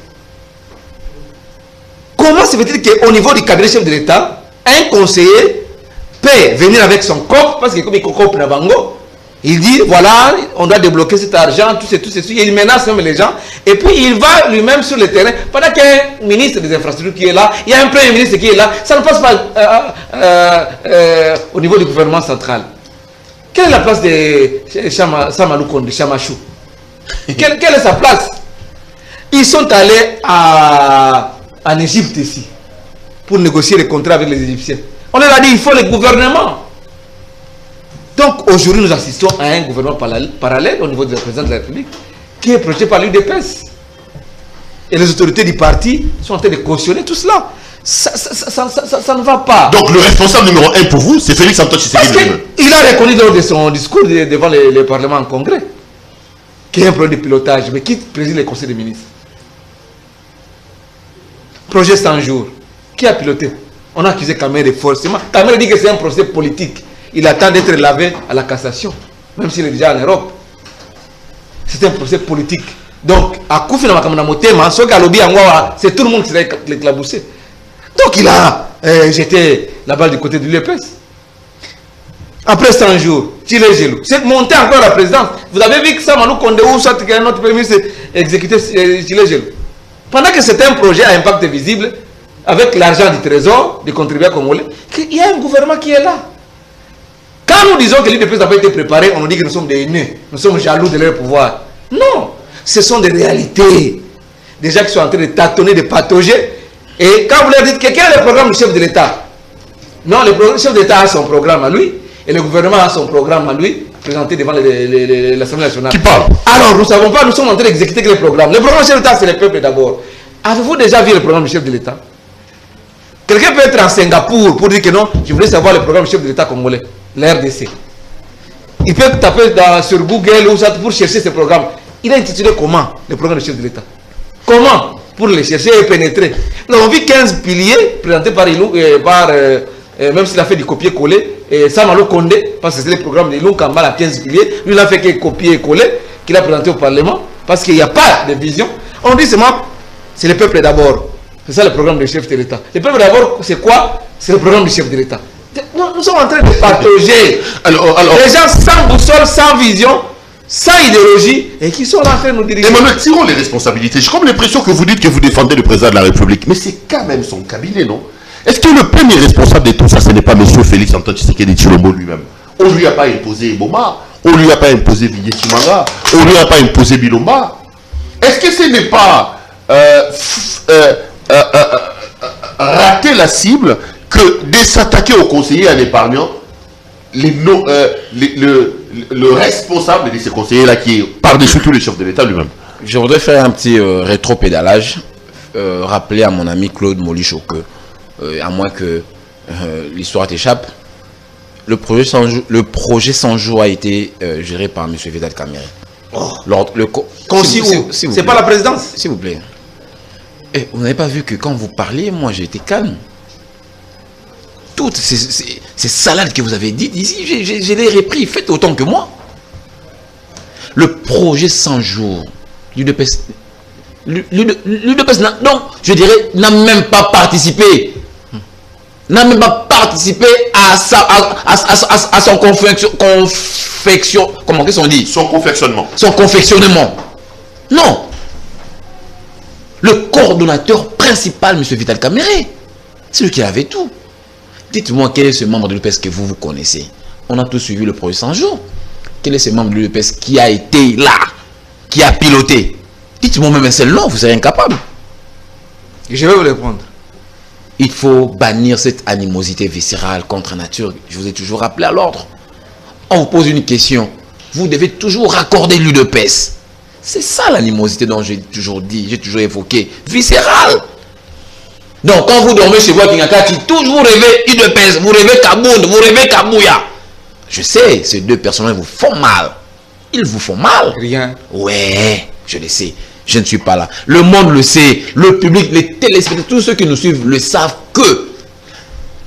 Comment se fait-il qu'au niveau du cabinet chef de l'État, un conseiller peut venir avec son COP, parce que comme il COP Nabango, il dit voilà, on doit débloquer cet argent, tout ceci, il menace même les gens, et puis il va lui-même sur le terrain, pendant qu'il y a un ministre des infrastructures qui est là, il y a un premier ministre qui est là, ça ne passe pas au niveau du gouvernement central. Quelle est la place de Samalou Konde, Chamachou? Quelle est sa place? Ils sont allés en Égypte ici pour négocier les contrats avec les Égyptiens. On leur a dit il faut le gouvernement. Donc aujourd'hui nous assistons à un gouvernement parallèle au niveau du président de la République qui est projeté par l'UDPS. Et les autorités du parti sont en train de cautionner tout cela. Ça ne va pas. Donc le responsable numéro 1 pour vous, c'est Félix Antoine Tshisekedi. Parce qu'il a reconnu lors de son discours devant le Parlement en congrès qu'il y a un problème de pilotage, mais qui préside le conseil des ministres? Projet 100 jours. Qui a piloté? On a accusé Kamel de forcément. Kamel dit que c'est un procès politique. Il attend d'être lavé à la cassation, même s'il est déjà en Europe. C'est un procès politique. Donc, à Koufi Nakamana c'est tout le monde qui s'est éclaboussé. Donc, il a jeté la balle du côté de l'UDPS. Après 100 jours, Chile Gelou. C'est monté encore à la présidence. Vous avez vu que ça, Manu Konde ou soit qu'un autre premier ministre exécuté Chile Gelou. Pendant que c'est un projet à impact visible, avec l'argent du trésor, des contribuables congolais, il y a un gouvernement qui est là. Quand nous disons que l'UDPS n'a pas été préparé, on nous dit que nous sommes des haineux, nous sommes jaloux de leur pouvoir. Non. Ce sont des réalités. Des gens qui sont en train de tâtonner, de patauger. Et quand vous leur dites que quel est le programme du chef de l'État? Non, le chef de l'État a son programme à lui. Et le gouvernement a son programme à lui, présenté devant l'Assemblée nationale. Qui parle? Alors, nous ne savons pas, nous sommes en train d'exécuter que le programme. Le programme du chef de l'État, c'est le peuple d'abord. Avez-vous déjà vu le programme du chef de l'État? Quelqu'un peut être en Singapour pour dire que non, je voulais savoir le programme du chef de l'État congolais, l'RDC. Il peut taper sur Google ou ça pour chercher ce programme. Il a intitulé comment le programme du chef de l'État? Comment? Pour les chercher et pénétrer. Nous avons vu 15 piliers présentés par Ilou, même s'il a fait du copier-coller, Samalo Kondé, parce que c'est le programme de Ilou Kambala, 15 piliers, lui il a fait que copier-coller, qu'il a présenté au Parlement, parce qu'il n'y a pas de vision. On dit seulement, c'est le peuple d'abord. C'est ça le programme du chef de l'État. Le peuple d'abord, c'est quoi? C'est le programme du chef de l'État. Nous sommes en train de patauger. Alors, les gens sans boussole, sans vision, sans idéologie, et qui sont là en train de nous diriger. Emmanuel, tirons les responsabilités. J'ai comme l'impression que vous dites que vous défendez le président de la République. Mais c'est quand même son cabinet, non? Est-ce que le premier responsable de tout ça, ce n'est pas M. Félix Antoine Tshisekedi Tshilombo lui-même? On ne lui a pas imposé Eboma, on ne lui a pas imposé Villiers Chimanga, on ne lui a pas imposé Bilomba. Est-ce que ce n'est pas rater la cible que de s'attaquer au conseiller en épargnant le responsable de ces conseillers-là qui est par-dessus tous les chefs de l'État lui-même? Je voudrais faire un petit rétro-pédalage, rappeler à mon ami Claude Molicho que, à moins que l'histoire t'échappe, le projet 100 jours a été géré par M. Vital Kamerhe. Oh. C'est pas la présidence? S'il vous plaît. Et vous n'avez pas vu que quand vous parliez, moi j'ai été calme. Toutes ces salades que vous avez dites ici, je les ai repris, faites autant que moi. Le projet 100 jours, l'UDPS, je dirais, n'a même pas participé. N'a même pas participé à son comment qu'est-ce qu'on dit? Son confectionnement. Son confectionnement. Non. Le coordonnateur principal, M. Vital Kamerhe, c'est lui qui avait tout. Dites-moi quel est ce membre de l'UDPS que vous connaissez. On a tous suivi le projet 100 jours. Quel est ce membre de l'UDPS qui a été là, qui a piloté? Dites-moi même un seul nom, vous serez incapable. Je vais vous répondre. Il faut bannir cette animosité viscérale contre nature. Je vous ai toujours rappelé à l'ordre. On vous pose une question. Vous devez toujours raccorder l'UDPS. C'est ça l'animosité dont j'ai toujours dit, j'ai toujours évoqué. Viscérale. Donc quand vous dormez chez vous à Kingakati, toujours vous rêvez UDPS, vous rêvez Kabound, vous rêvez Kabouya. Je sais, ces deux personnes vous font mal. Ils vous font mal. Rien. Ouais, je le sais. Je ne suis pas là. Le monde le sait. Le public, les téléspectateurs, tous ceux qui nous suivent le savent que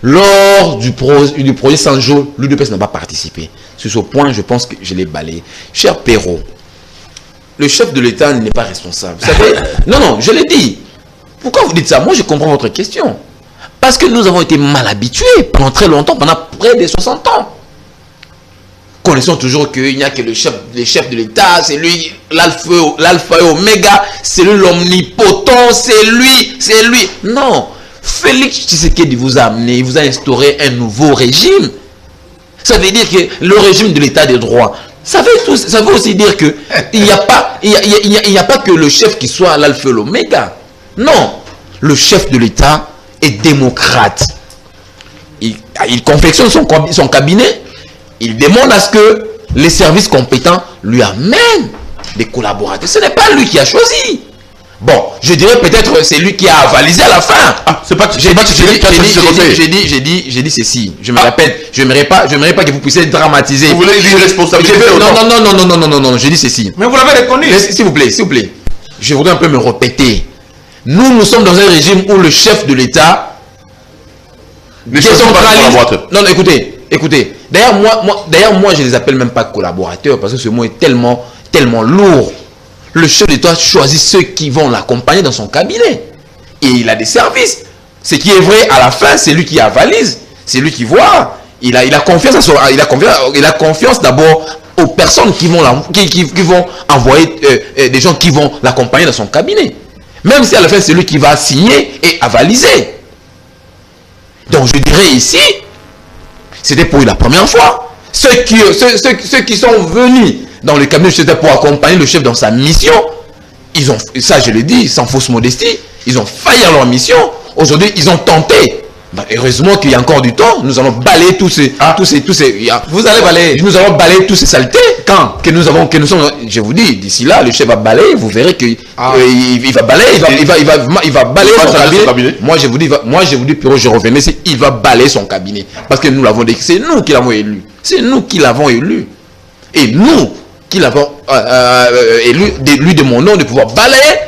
lors du projet 100 jours, l'UDPS n'a pas participé. Sur ce point, je pense que je l'ai balayé. Cher Perrault, le chef de l'État n'est pas responsable. Vous savez, non, je l'ai dit. Pourquoi vous dites ça? Moi, je comprends votre question. Parce que nous avons été mal habitués pendant très longtemps, pendant près de 60 ans. Connaissons toujours qu'il n'y a que le chef de l'État, c'est lui, l'alpha et oméga, c'est lui l'omnipotent, c'est lui. Non. Félix Tshisekedi vous a amené, il vous a instauré un nouveau régime. Ça veut dire que le régime de l'État des droits, ça veut aussi dire que il n'y a pas que le chef qui soit l'alpha et l'oméga. Non. Le chef de l'État est démocrate. Il confectionne son cabinet. Il demande à ce que les services compétents lui amènent des collaborateurs. Ce n'est pas lui qui a choisi. Bon, je dirais peut-être c'est lui qui a avalisé à la fin. Ah, c'est pas. J'ai dit ceci. Je me répète. Je n'aimerais pas que vous puissiez dramatiser. Vous voulez l'irresponsabilité? Non. Je dis ceci. Mais vous l'avez reconnu. S'il vous plaît. Je voudrais un peu me répéter. Nous sommes dans un régime où le chef de l'État décentralise. Non, écoutez. D'ailleurs, moi, je ne les appelle même pas collaborateurs parce que ce mot est tellement lourd. Le chef d'État choisit ceux qui vont l'accompagner dans son cabinet. Et il a des services. Ce qui est vrai, à la fin, c'est lui qui avalise. C'est lui qui voit. Il a confiance d'abord aux personnes qui vont envoyer des gens qui vont l'accompagner dans son cabinet. Même si à la fin, c'est lui qui va signer et avaliser. Donc, je dirais ici, c'était pour la première fois. Ceux qui sont venus dans le cabinet du chef d'État pour accompagner le chef dans sa mission, ils ont, ça je le dis, sans fausse modestie, ils ont failli à leur mission. Aujourd'hui, ils ont tenté. Bah, heureusement qu'il y a encore du temps. Nous allons balayer tous ces, vous allez balayer. Nous allons balayer tous ces saletés. Quand que nous sommes, je vous dis, d'ici là, le chef va balayer. Vous verrez qu'il il va balayer, il va balayer son cabinet. Moi je vous dis, Pierrot, je revenais, il va balayer son cabinet parce que nous l'avons dit, c'est nous qui l'avons élu. C'est nous qui l'avons élu. Et nous qui l'avons élu de mon nom de pouvoir balayer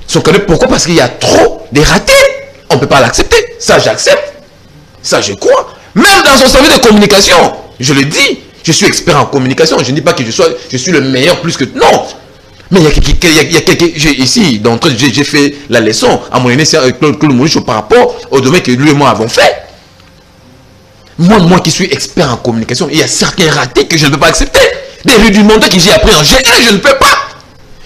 son cabinet. Pourquoi? Parce qu'il y a trop de ratés. On ne peut pas l'accepter. Ça, j'accepte. Ça, je crois. Même dans son service de communication, je le dis, je suis expert en communication. Je ne dis pas que je suis le meilleur plus que... Non. Mais il y a quelques... Ici, d'entrée, j'ai fait la leçon à mon aîné, Claude Moulichou, par rapport au domaine que lui et moi avons fait. Moi qui suis expert en communication, il y a certains ratés que je ne peux pas accepter. Des rudiments que j'ai appris en GL, je ne peux pas.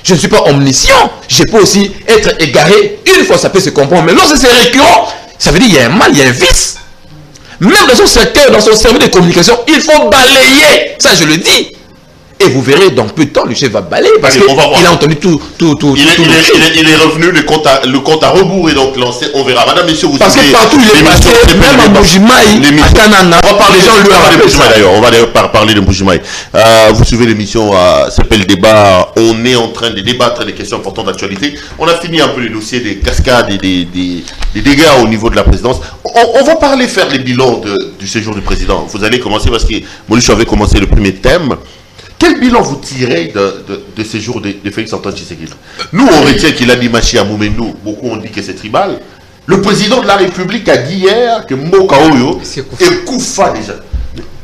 Je ne suis pas omniscient. Je peux aussi être égaré. Une fois, ça peut se comprendre. Mais lorsque c'est récurrent, ça veut dire qu'il y a un mal, il y a un vice. Même dans son secteur, dans son service de communication, il faut balayer. Ça, je le dis. Et vous verrez, dans peu de temps, le chef va balayer. Parce qu'il a entendu tout. Il est revenu, le compte à rebours est donc lancé. On verra. Madame, messieurs, vous parce que partout, il est passé, même à Mbujimaï, à Kanana. On va parler de Mbujimaï d'ailleurs. On va parler de Mbujimaï. Vous suivez l'émission, s'appelle Débat. On est en train de débattre des questions importantes d'actualité. On a fini un peu le dossier des cascades et des dégâts au niveau de la présidence. On va faire les bilans du séjour du président. Vous allez commencer parce que Moulichou avait commencé le premier thème. Quel bilan vous tirez de ces jours de Félix Antoine Tshisekedi? Nous, on retient qu'il a dit Machi à Moumendou. Beaucoup ont dit que c'est tribal. Le président de la République a dit hier que Mokaoyo est Koufa déjà.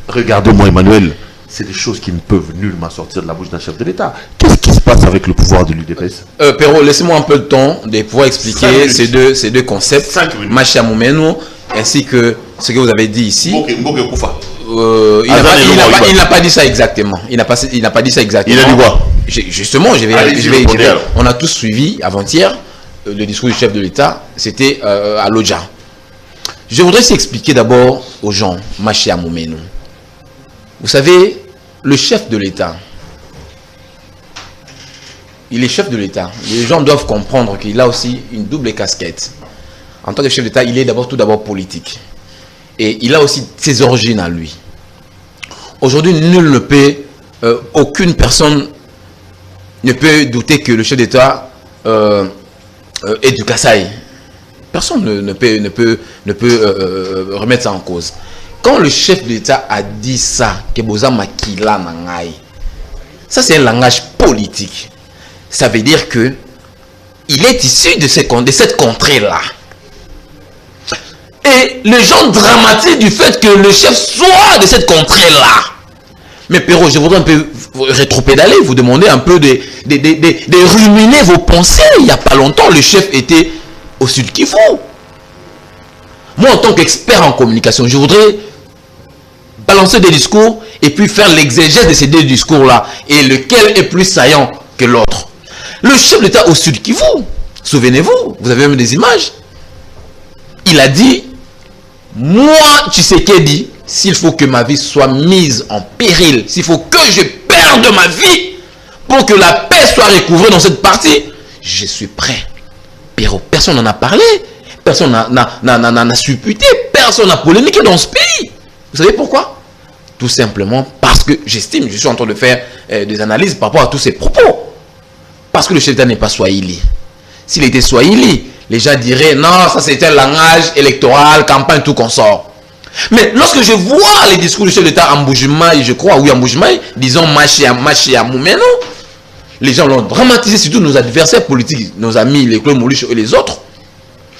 Regardez-moi, Emmanuel. C'est des choses qui ne peuvent nullement sortir de la bouche d'un chef de l'État. Qu'est-ce qui se passe avec le pouvoir de l'UDPS? Perrault, laissez-moi un peu de temps de pouvoir expliquer ces deux concepts. Machi à Moumendou, ainsi que ce que vous avez dit ici. Mboke Koufa. Il n'a pas dit ça exactement. Il n'a pas dit ça exactement. Il a dit quoi? Justement, on a tous suivi avant-hier le discours du chef de l'État. C'était à Lodja. Je voudrais s'expliquer d'abord aux gens, Machi à Moumendou. Vous savez, le chef de l'État, il est chef de l'État. Les gens doivent comprendre qu'il a aussi une double casquette. En tant que chef d'État, il est tout d'abord politique. Et il a aussi ses origines à lui. Aujourd'hui, nul ne peut, aucune personne ne peut douter que le chef d'État est du Kasaï. Personne ne peut remettre ça en cause. Quand le chef de l'État a dit ça, que Boza Makila Nangai, ça c'est un langage politique. Ça veut dire que il est issu de cette contrée-là. Et les gens dramatisent du fait que le chef soit de cette contrée-là. Mais Perrault, je voudrais un peu rétropédaler, vous demander un peu de ruminer vos pensées. Il n'y a pas longtemps, le chef était au Sud Kivu. Moi, en tant qu'expert en communication, je voudrais balancer des discours et puis faire l'exégèse de ces deux discours-là. Et lequel est plus saillant que l'autre. Le chef d'État au Sud Kivu, souvenez-vous, vous avez même des images. Il a dit, moi, Tshisekedi, s'il faut que ma vie soit mise en péril, s'il faut que je perde ma vie pour que la paix soit recouvrée dans cette partie, je suis prêt. Personne n'en a parlé, personne n'a supputé, personne n'a polémiqué dans ce pays. Vous savez pourquoi? Tout simplement parce que j'estime, je suis en train de faire des analyses par rapport à tous ces propos. Parce que le chef d'État n'est pas Swahili. S'il était Swahili, les gens diraient non, ça c'était un langage électoral, campagne, tout consort. Mais lorsque je vois les discours du chef d'État en Mbujimaï, je crois, oui, en Mbujimaï, disons Machi à Moumendou, les gens l'ont dramatisé, surtout nos adversaires politiques, nos amis, les Claude Moulichou et les autres.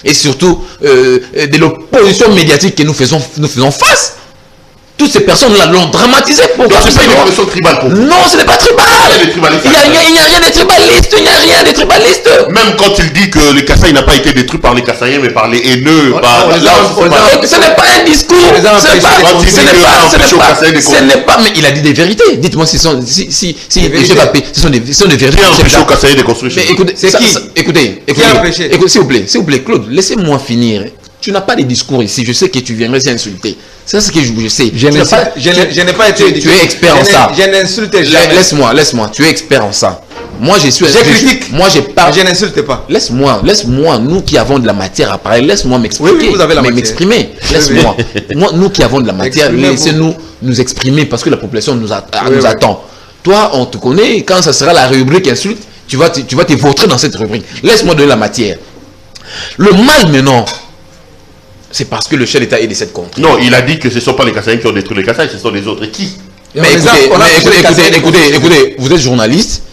Et surtout de l'opposition médiatique que nous faisons face. Toutes ces personnes-là l'ont dramatisé. Pourquoi? C'est pas une opposition tribale pour vous. Non, ce n'est pas tribal. Il n'y a rien de tribaliste. Il n'y a rien de tribaliste. Même quand il dit que le Kasaï n'a pas été détruit par les Kassaïens, mais par les haineux. Ce n'est pas un discours. Ce n'est pas. Mais il a dit des vérités. Dites-moi si ce sont des vérités. Qui a empêché au Kassaï de construire? Écoutez, s'il vous plaît, Claude, laissez-moi finir. Tu n'as pas de discours ici. Je sais que tu viendrais s'insulter. C'est ce que je sais. Je n'ai pas été. Tu es expert en ça. Je n'insulte jamais. Laisse-moi. Tu es expert en ça. Moi, je suis... Je critique. Moi, je parle... Je n'insulte pas. Laisse-moi, nous qui avons de la matière à parler, laisse-moi m'exprimer. Oui, vous avez la matière. M'exprimer. Laisse-moi. Moi, nous qui avons de la matière, laissez-nous nous exprimer parce que la population nous attend. Toi, on te connaît, quand ça sera la rubrique insulte, tu vas te vautrer dans cette rubrique. Laisse-moi donner la matière. Le mal maintenant, c'est parce que le chef d'État est de cette contrée. Non, il a dit que ce ne sont pas les Kassaïens qui ont détruit les Kassaïs, ce sont les autres. Qui? Mais écoutez, vous êtes journaliste,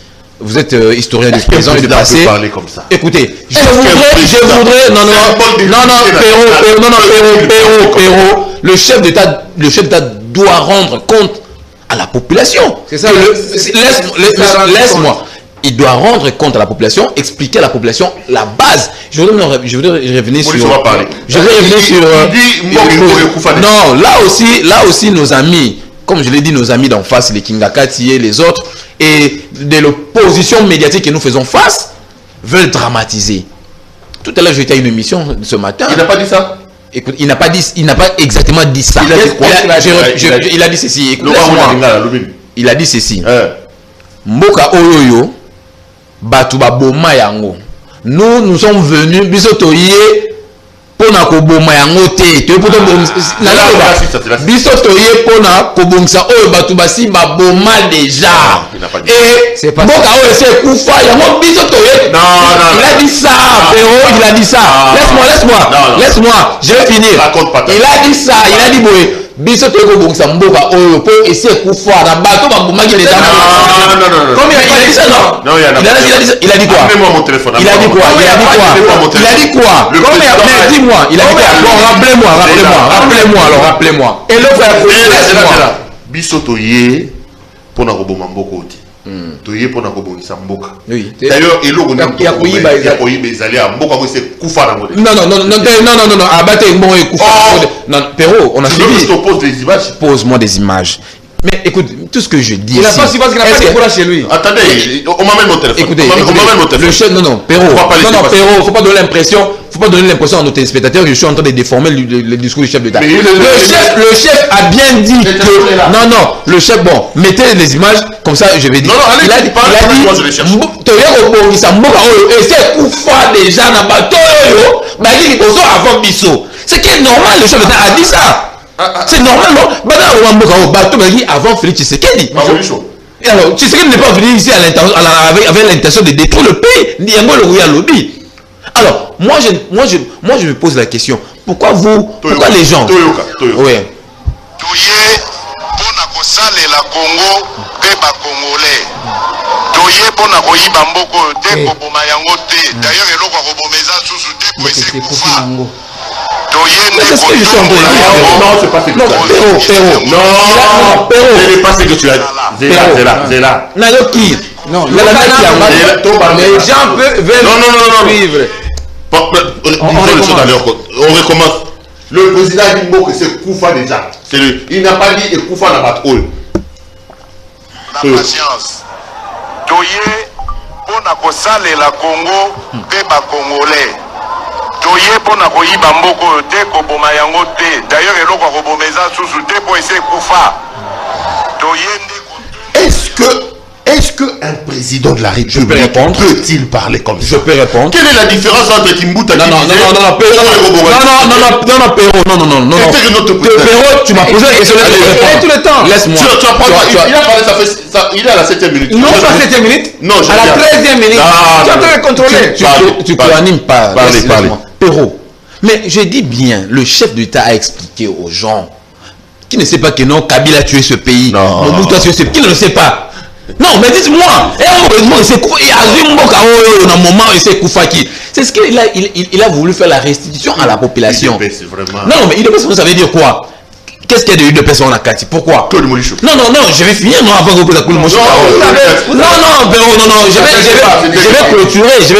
vous êtes historien du présent et du passé. Parler comme ça. Écoutez, je voudrais, Perrault, le chef d'État doit rendre compte à la population. C'est ça. Laisse-moi. Il doit rendre compte à la population, expliquer à la population la base. Je voudrais revenir sur... Non, là aussi, nos amis, comme je l'ai dit, nos amis d'en face, les Kingakati et les autres, et de l'opposition médiatique que nous faisons face, veulent dramatiser. Tout à l'heure, j'étais à une émission ce matin. Il n'a pas dit ça? Écoute, il n'a pas exactement dit ça. Il a dit quoi? Il a dit ceci. Il a dit ceci. Mboka Oyoyo, Batuba Boma Yango. Nous sommes venus, Bisotoye, Pona Koboma Yango Te. Bisotoye, Pona Kobongsa, Oyo Batuba Si Baboma déjà. Et Mboka Oyo c'est Koufa, Yango Bisotoye. Il a dit ça, Perrault, il a dit ça. Laisse-moi, je vais finir. Il a dit ça, il a dit Boé. Biso to ko bongsa mboka oyo po essayer kufa na bato ba bomaki les dames. Non. Combien il a dit ça non? Il a dit quoi? Appelez-moi mon téléphone. Il a dit quoi? Combien? Dis-moi, il a dit quoi? Bon, rappelez-moi. Et l'autre là. Biso toye pour na roboma mboko oti. Toye pour na robongisa mboka. Oui. D'ailleurs, eloko na koyiba ezali à mboka mo c'est kufa na ngode. Non, abattre bon et kufa. Non, Perrault, on a suivi. Je te pose des images. Pose-moi des images. Mais écoute, tout ce que je dis. Il n'a pas su parce qu'il n'a pas de courage chez lui. Attendez, on m'amène mon téléphone. Écoutez, le chef, Perrault. Faut pas donner l'impression. Faut pas donner l'impression à nos téléspectateurs que je suis en train de déformer le discours du chef d'État. Le chef a bien dit que... Non, le chef, bon, mettez les images, comme ça je vais dire. Il a dit, moi je les cherche. C'est qui est normal, le chef d'État a dit ça. C'est normal, non? Avant Félix Tshisekedi. Alors, Tshisekedi n'est pas venu ici avec l'intention de détruire le pays. Alors, moi je me pose la question. Pourquoi les gens... Oui. la Congo pe ba Congolais. Toye pona koyiba mboko te koboma yango te. D'ailleurs eloko kobomeza susu te po ese kufa. Toye ne koto. Non, c'est pas ce que tu as dit. Non, ce n'est pas ce que tu as dit. Zéla. Nayoki. Non, les gens veulent suivre. On recommence. Le président dit mot que c'est Koufa déjà. Il n'a pas dit Koufa n'a pas de La patience. Toye pona kosale la Congo pe ba Congolais. Toye pona koyiba mboko te koboma yango te. D'ailleurs eloko kobomeza susu te po ese Koufa. Toye Est-ce qu'un président de la République peut-il parler comme ça? Je peux répondre. Quelle est la différence entre Kimbuta Non, Perrault, tu m'as posé la question tout le temps. Laisse-moi. Il a parlé, il est à la 7e minute. Non, pas à la 7e minute. Non, à la 13e minute. Tu as pu le contrôler. Tu n'animes pas. Perrault. Mais je dis bien, le chef d'État a expliqué aux gens qui ne sait pas que non, Kabila a tué ce pays. Mobutu a tué ce pays. Qui ne le sait pas? Non, mais dites-moi, c'est ce qu'il a voulu faire la restitution à la population. Non, mais UDPS, ça veut dire quoi? Qu'est-ce qu'il y a de UDPS en Akati? Pourquoi? Non, je vais finir avant que vous Mocho. Non, je vais clôturer ça,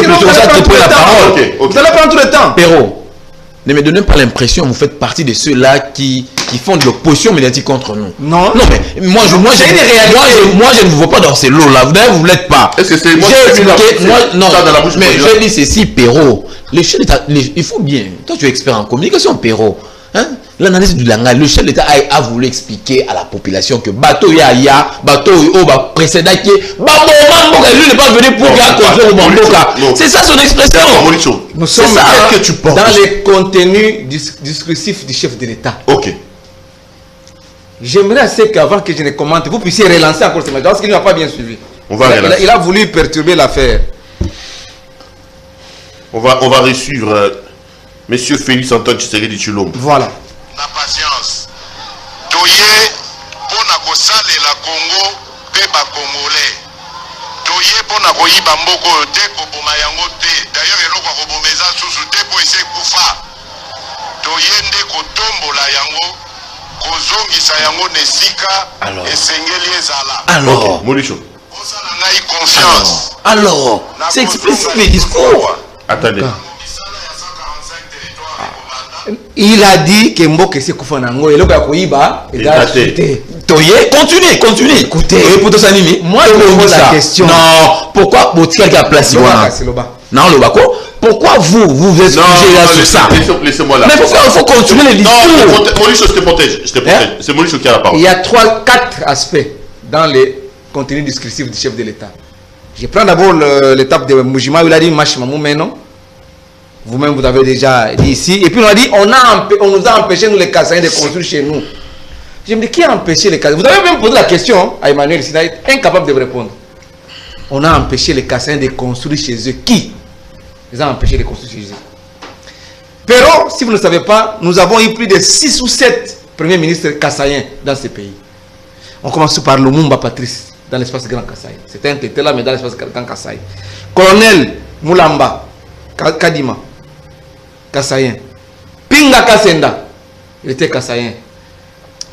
tu prends la parole. Vous allez prendre tout le temps. Perrault, ne me donnez pas l'impression que vous faites partie de ceux-là qui font de l'opposition médiatique contre nous. Non, mais moi je ne vous vois pas dans ces lots-là. Vous ne l'êtes pas. Est-ce que c'est moi mais je dis ceci, Perrault. Il faut bien. Toi, tu es expert en communication, Perrault. Hein? L'analyse du langage, le chef de l'État a voulu expliquer à la population que bateau ya, bateau précédent qui lui n'est pas venu pour construire au Bamboka. C'est ça son expression. Nous sommes que tu penses dans les contenus discursifs du chef de l'État. Ok. J'aimerais assez qu'avant que je ne commente, vous puissiez relancer encore ce matin parce qu'il n'a pas bien suivi. On va relancer. Il a voulu perturber l'affaire. On va resuivre Monsieur Félix Antoine Tshisekedi Tshilombo. Voilà. La patience. Toye pona kosale la Congo pe ba Congolais. Toye pona koyiba mboko te koboma yango te. D'ailleurs eloko kobomeza susu te po ese kufa. Toye nde kotombola yango kozongisa yango nesika esengeli ezala. Alors, Molicho. Osala ngai confiance. Alors, c'est explicite les discours. Attendez. Il a dit que Mboke se Koufanango et le Kakoïba est Toye, continuez. Écoutez, moi je me pose la question. Non, pourquoi Botika qui a placé Non, le Bako. Pourquoi vous êtes jugé là sur ça? Laissez-moi là. Mais il faut continuer les discours. Non, Molicho, je te protège. C'est Molicho qui a la parole. Il y a 4 aspects dans les contenus discursifs du chef de l'État. Je prends d'abord l'étape de Mujima où il a dit Machi Mamou, mais non. Vous-même, vous avez déjà dit ici. Et puis on a dit, on nous a empêché, nous les Kassaïens, de construire chez nous. Je me dis, qui a empêché les Kassaïens? Vous avez même posé la question à Emmanuel Sinaï, incapable de me répondre. On a empêché les Kassaïens de construire chez eux. Qui les a empêchés de construire chez eux? Pero, si vous ne savez pas, nous avons eu plus de 6 ou 7 premiers ministres Kassaïens dans ce pays. On commence par Lumumba Patrice, dans l'espace Grand Kasaï. C'était un tété là, mais dans l'espace Grand Kasaï. Colonel Moulamba Kadima, Kassaïen. Pinga Kasenda, il était Kassaïen.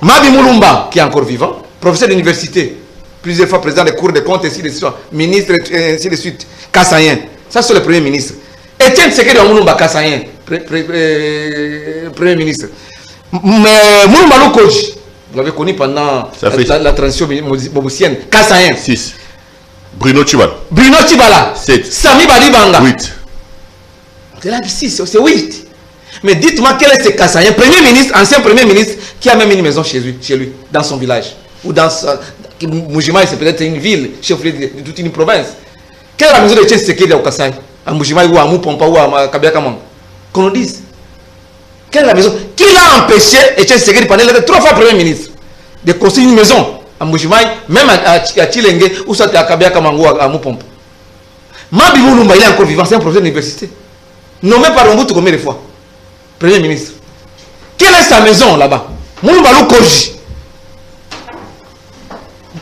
Mabi Moulumba, qui est encore vivant, professeur d'université, plusieurs fois président des cours de comptes, ainsi de suite, ministre, ainsi de suite, Kassaïen. Ça, c'est le premier ministre. Etienne Tshisekedi Moulumba, Kassaïen, premier ministre. Moulumba Lukoji, vous l'avez connu pendant la transition bobusienne, Kassaïen. 6. Bruno Tshibala. 7. Sami Badibanga. 8. C'est là 6, c'est 8. Mais dites-moi quel est ce Kassaïen, premier ministre, ancien premier ministre, qui a même une maison chez lui, dans son village. Ou dans Mujima, c'est peut-être une ville, chef-lieu de toute une province. Quelle est la maison de Etienne Tshisekedi au Kassaï? À Mujima ou à Mupompa ou à Kabiakamang? Qu'on nous dise. Quelle est la maison? Qui l'a empêché, Etienne Tshisekedi, pendant 3 fois premier ministre, de construire une maison à Mujima, même à Chilenge, ou soit à Kabiakamang ou à Mupompa? Mabi Moulumba, il est encore vivant, c'est un professeur d'université. Nommé par Mobutu combien de fois? Premier ministre. Quelle est sa maison là-bas? Moulumba Lukoji.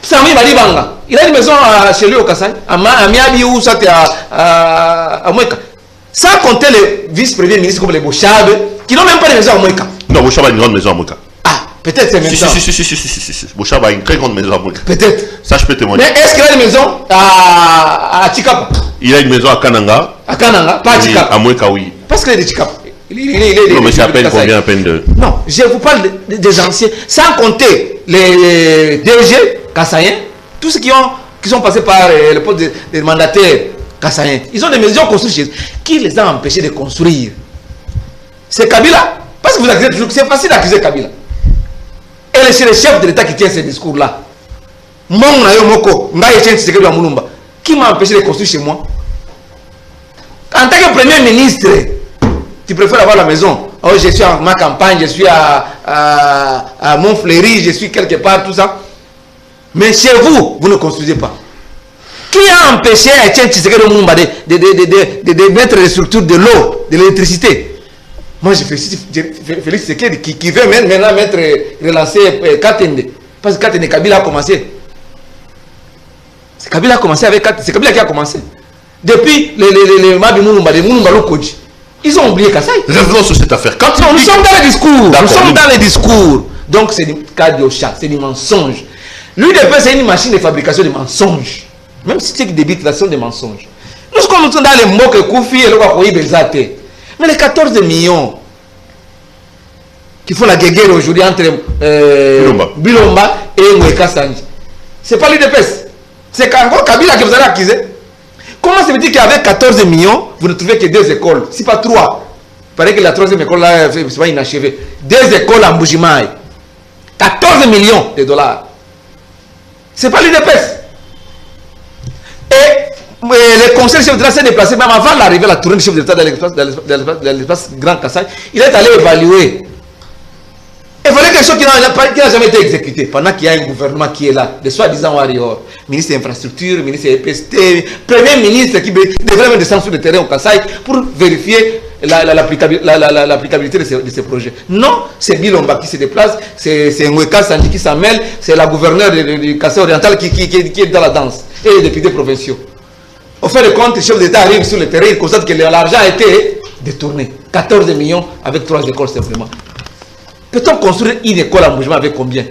Sami Badibanga. Il a une maison chez lui au Kassai, à Miabi ou soit à Mweka. Sans compter les vice-premiers ministres comme les Bouchabe, qui n'ont même pas de maison à Mweka. Non, Bouchabe a une grande maison à Mweka. Ah, peut-être c'est même ça. Si. Bouchabe a une très grande maison à Mweka. Peut-être. Ça, je peux témoigner. Mais est-ce qu'il a une maison à Chikapa? Il a une maison à Kananga. À Kananga, pas à Chikapa. À Mweka, oui. Parce qu'il est de Chikapa. Non, mais c'est à peine combien, à peine de... Non, je vous parle des anciens, sans compter les DG Kassaïens, tous ceux qui sont passés par le poste de mandataires Kassaïens. Ils ont des maisons construites chez eux. Qui les a empêchés de construire? C'est Kabila. Parce que vous accusez toujours, c'est facile d'accuser Kabila. Et c'est le chef de l'État qui tient ces discours-là. Qui m'a empêché de construire chez moi? En tant que premier ministre, tu préfères avoir la maison. Oh, je suis à ma campagne, je suis à Montfleury, je suis quelque part, tout ça. Mais chez vous, vous ne construisez pas. Qui a empêché Etienne Tshisekedi de mettre les structures de l'eau, de l'électricité? Moi, je félicite Félix Tshisekedi qui veut maintenant relancer Katende. Parce que Katende, Kabila a commencé. C'est Kabila a commencé avec Katende. C'est Kabila qui a commencé. Depuis les Mabi Moulumba, les Moulumba Lukoji. Ils ont oublié Kassaï. Revenons sur cette affaire. Quand nous sommes dans les discours. Nous sommes dans les discours. Donc c'est du cas de chat, c'est du mensonge. L'UDP, c'est une machine de fabrication de mensonges. Même si c'est qui débite là, ce sont des mensonges. Nous sommes dans les mots que Koufi et le Wakoui Belzate. Mais les 14 millions qui font la guerre aujourd'hui entre Bilomba et Mweka Sanji, c'est pas l'UDP. C'est encore Kabila que vous allez accuser. Comment ça veut dire qu'avec 14 millions, vous ne trouvez que 2 écoles, si pas 3, paraît que la 3e école là, c'est pas inachevé. 2 écoles en Mbujimaï. 14 millions de dollars. C'est pas l'UDPS. Et le conseil chef d'État s'est déplacé, même avant l'arrivée, la tournée du chef d'État dans l'espace Grand Kassai, il est allé évaluer. Évaluer quelque chose qui n'a jamais été exécuté. Pendant qu'il y a un gouvernement qui est là, de soi-disant warriors, ministre de l'Infrastructure, ministre de l'EPST, premier ministre qui devrait même descendre sur le terrain au Kassai pour vérifier l'applicabilité de ces projets. Non, c'est Bilomba qui se déplace, c'est Nweka Sandi qui s'en mêle, c'est la gouverneure du Kassai oriental qui est dans la danse, et les députés provinciaux. Au fait de compte, le chef d'État arrive sur le terrain, il constate que l'argent a été détourné. 14 millions avec 3 écoles simplement. Peut-on construire une école en Mbujimaï avec combien?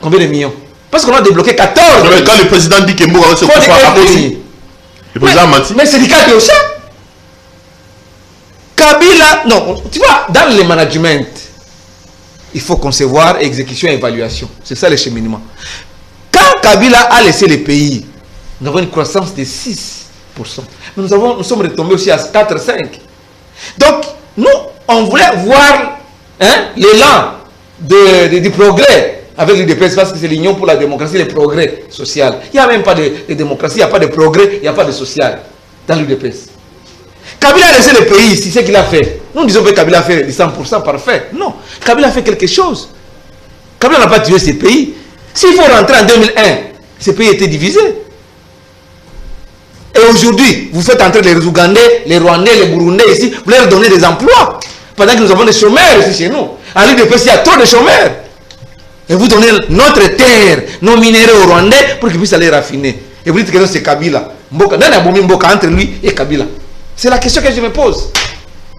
Combien de millions? Parce qu'on a débloqué 14. Mais quand le président dit que Mboka va se couper à Moti, le président a menti. Mais c'est le cas de Ocha. Kabila, non, tu vois, dans le management, il faut concevoir exécution et évaluation. C'est ça le cheminement. Quand Kabila a laissé le pays, nous avons une croissance de 6%. Nous sommes retombés aussi à 4-5%. Donc, nous, on voulait voir l'élan du progrès avec l'UDPS parce que c'est l'Union pour la démocratie et le progrès social. Il n'y a même pas de démocratie, il n'y a pas de progrès, il n'y a pas de social dans l'UDPS. Kabila a laissé le pays ici, c'est ce qu'il a fait. Nous disons que Kabila a fait 100% parfait. Non, Kabila a fait quelque chose. Kabila n'a pas tué ce pays. S'il faut rentrer en 2001, ce pays était divisé. Et aujourd'hui, vous faites entrer les Ougandais, les Rwandais, les Burundais ici, vous leur donnez des emplois. Pendant que nous avons des chômeurs ici chez nous. À l'UDPS, il y a trop de chômeurs. Et vous donnez notre terre, nos minéraux aux Rwandais pour qu'ils puissent aller raffiner. Et vous dites que c'est Kabila. Mboka entre lui et Kabila. C'est la question que je me pose.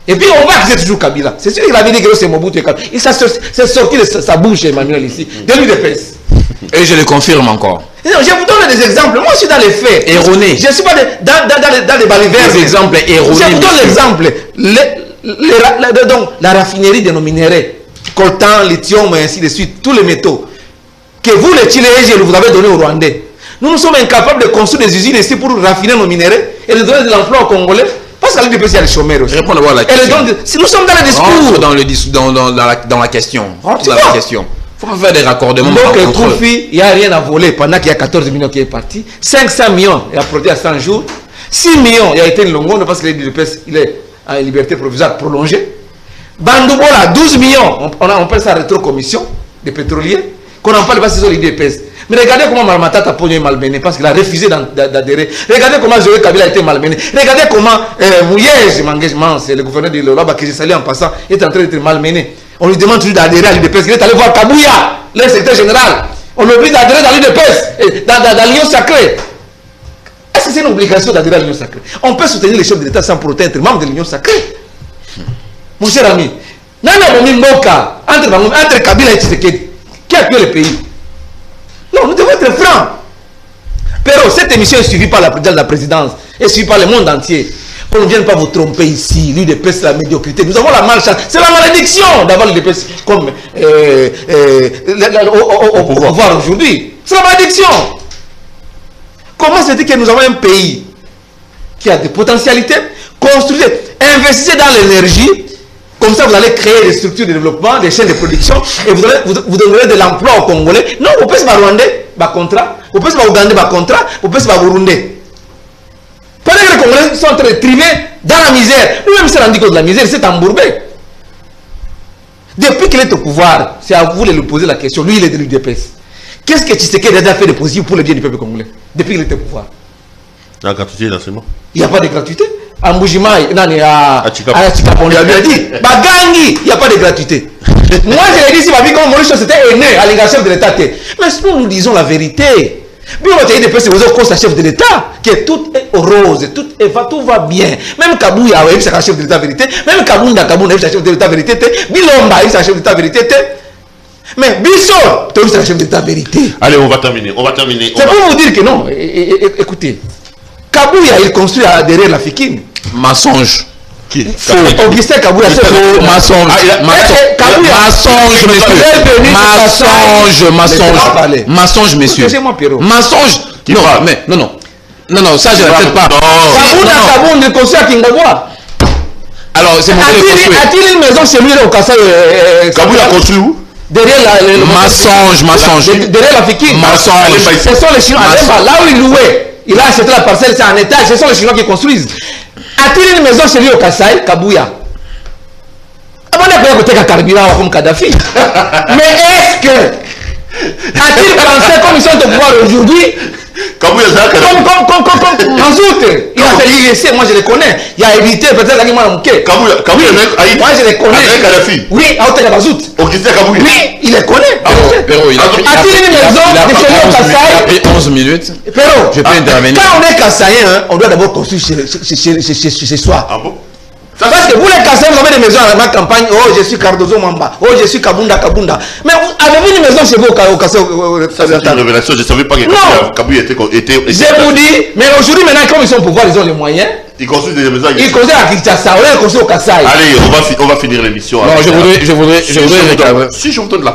Et puis on va accuser toujours Kabila. C'est sûr qu'il avait dit que c'est Mobutu et Kabila. Il s'est sorti de sa bouche, Emmanuel, ici, de l'UDPS. Et je le confirme encore. Non, je vous donne des exemples. Moi, je suis dans les faits. Erronés. Je ne suis pas dans les balivernes. Des exemples erronés. Je vous donne l'exemple. Donc, la raffinerie de nos minéraux, coltan, lithium et ainsi de suite, tous les métaux, que vous, les Chiléens, vous avez donné aux Rwandais. Nous sommes incapables de construire des usines ici pour raffiner nos minéraux et de donner de l'emploi aux Congolais. Parce qu'à l'UDPS, il y a les chômeurs aussi. Réponds d'abord à la question. Si nous sommes dans le discours. Rentre dans la question. Rentre dans la question. Il faut faire des raccordements. Donc, Koufi, il n'y a rien à voler pendant qu'il y a 14 millions qui est parti. 500 millions, il a produit à 100 jours. 6 millions, il a été Longondo parce que l'UDPS, il est en liberté provisoire prolongée. Bandoubola, 12 millions, on paie sa rétro-commission des pétroliers. Qu'on en parle pas si c'est l'UDPS. Mais regardez comment Marmatata Pogno est malmené parce qu'il a refusé d'adhérer. Regardez comment Joël Kabila a été malmené. Regardez comment Mouyej Mangejman, c'est le gouverneur de l'Oloba que j'ai salué en passant, est en train d'être malmené. On lui demande toujours d'adhérer à l'UDPS. Il est allé voir Kabouya, le secrétaire général. On lui oblige d'adhérer dans l'UDPS, dans l'Union sacrée. Est-ce que c'est une obligation d'adhérer à l'Union sacrée? On peut soutenir les chefs de l'État sans pour autant être membre de l'Union sacrée. Mon cher ami, entre Kabila et Tshisekedi, qui a tué le pays? Non, nous devons être francs. Pero, cette émission est suivie par la présidence, est suivie par le monde entier. Qu'on ne vienne pas vous tromper ici. L'UDPS, c'est la médiocrité. Nous avons la malchance. C'est la malédiction d'avoir l'UDPS comme au pouvoir aujourd'hui. C'est la malédiction. Comment se dit que nous avons un pays qui a des potentialités? Construisez, investissez dans l'énergie. Comme ça, vous allez créer des structures de développement, des chaînes de production et vous donnerez de l'emploi aux Congolais. Non, vous pouvez pas Rwandais, pas contrat. Vous pouvez pas Ougandais, pas contrat. Vous pouvez pas Burundais. Pendant que les Congolais sont en train de trimer dans la misère. Lui-même s'est rendu compte de la misère, il s'est embourbé. Depuis qu'il est au pouvoir, c'est à vous de lui poser la question. Lui, il est de l'UDPS. Qu'est-ce que Tshisekedi a fait de positif pour le bien du peuple congolais depuis qu'il était au pouvoir? La gratuité d'enseignement. Il n'y a pas de gratuité. À Mbujimaï, à Chikapa, on lui a bien dit. Bagangi, il n'y a pas de gratuité. Moi, je l'ai dit, si ma vie, comme Maurice, c'était aîné à l'engagement de l'État. Mais nous disons la vérité. Bien, on va te dire que c'est aux chef de l'État, que tout est rose, tout va bien. Même Kabouya, il est chef de l'État vérité. Même Kabounda, il est chef de l'État vérité. Bilomba, il est chef de l'État vérité. Mais Bissot, tu es chef de l'État vérité. Allez, on va terminer. C'est pour vous dire que non. Écoutez. Kabouya, il construit derrière la Fikine. Mensonge. Qui? Faux. Augustin Kabouya, c'est faux. Mensonge. Mensonge, monsieur. Mensonge. Non, ça je n'accepte pas. Kabounda, il construit à Kingaboua. Alors, c'est mon a-t-il une maison chez lui au Kassai? Kabouya a construit où? Derrière la... Mensonge. Derrière la Fikine. Mensonge. Ce sont les Chinois. Là où il louait, il a acheté la parcelle, c'est en étage. Ce sont les Chinois qui construisent. A-t-il une maison chez lui au Kassai, Kabouya? On a pas côté carburant comme Kadhafi. Mais est-ce que a-t-il pensé comme ils sont au pouvoir aujourd'hui? Comme Mazout, il a fait l'IRC, moi je le connais. Il a évité peut-être qu'il m'a manqué. Moi je le connais. Oui, à Hôtel Mazout. Oui, il le connaît. Pero, il a pris 11 minutes. Pero, je peux intervenir. Quand on est Kassaïen, on doit d'abord construire chez soi. Ah bon? Parce que vous les Kassaïens, vous avez des maisons à ma campagne. Oh, je suis Cardozo Mamba. Oh, je suis Kabunda. Mais avez-vous une maison chez vous au Kassai? C'est une révélation. Je ne savais pas que Kabouya était... Je vous dis, mais aujourd'hui, maintenant, comme ils sont au pouvoir, ils ont les moyens. Ils construisent des maisons. Ils construisent à Kinshasa, ils construisent au Kassai. Allez, on va finir l'émission. Non, je voudrais si je vous donne la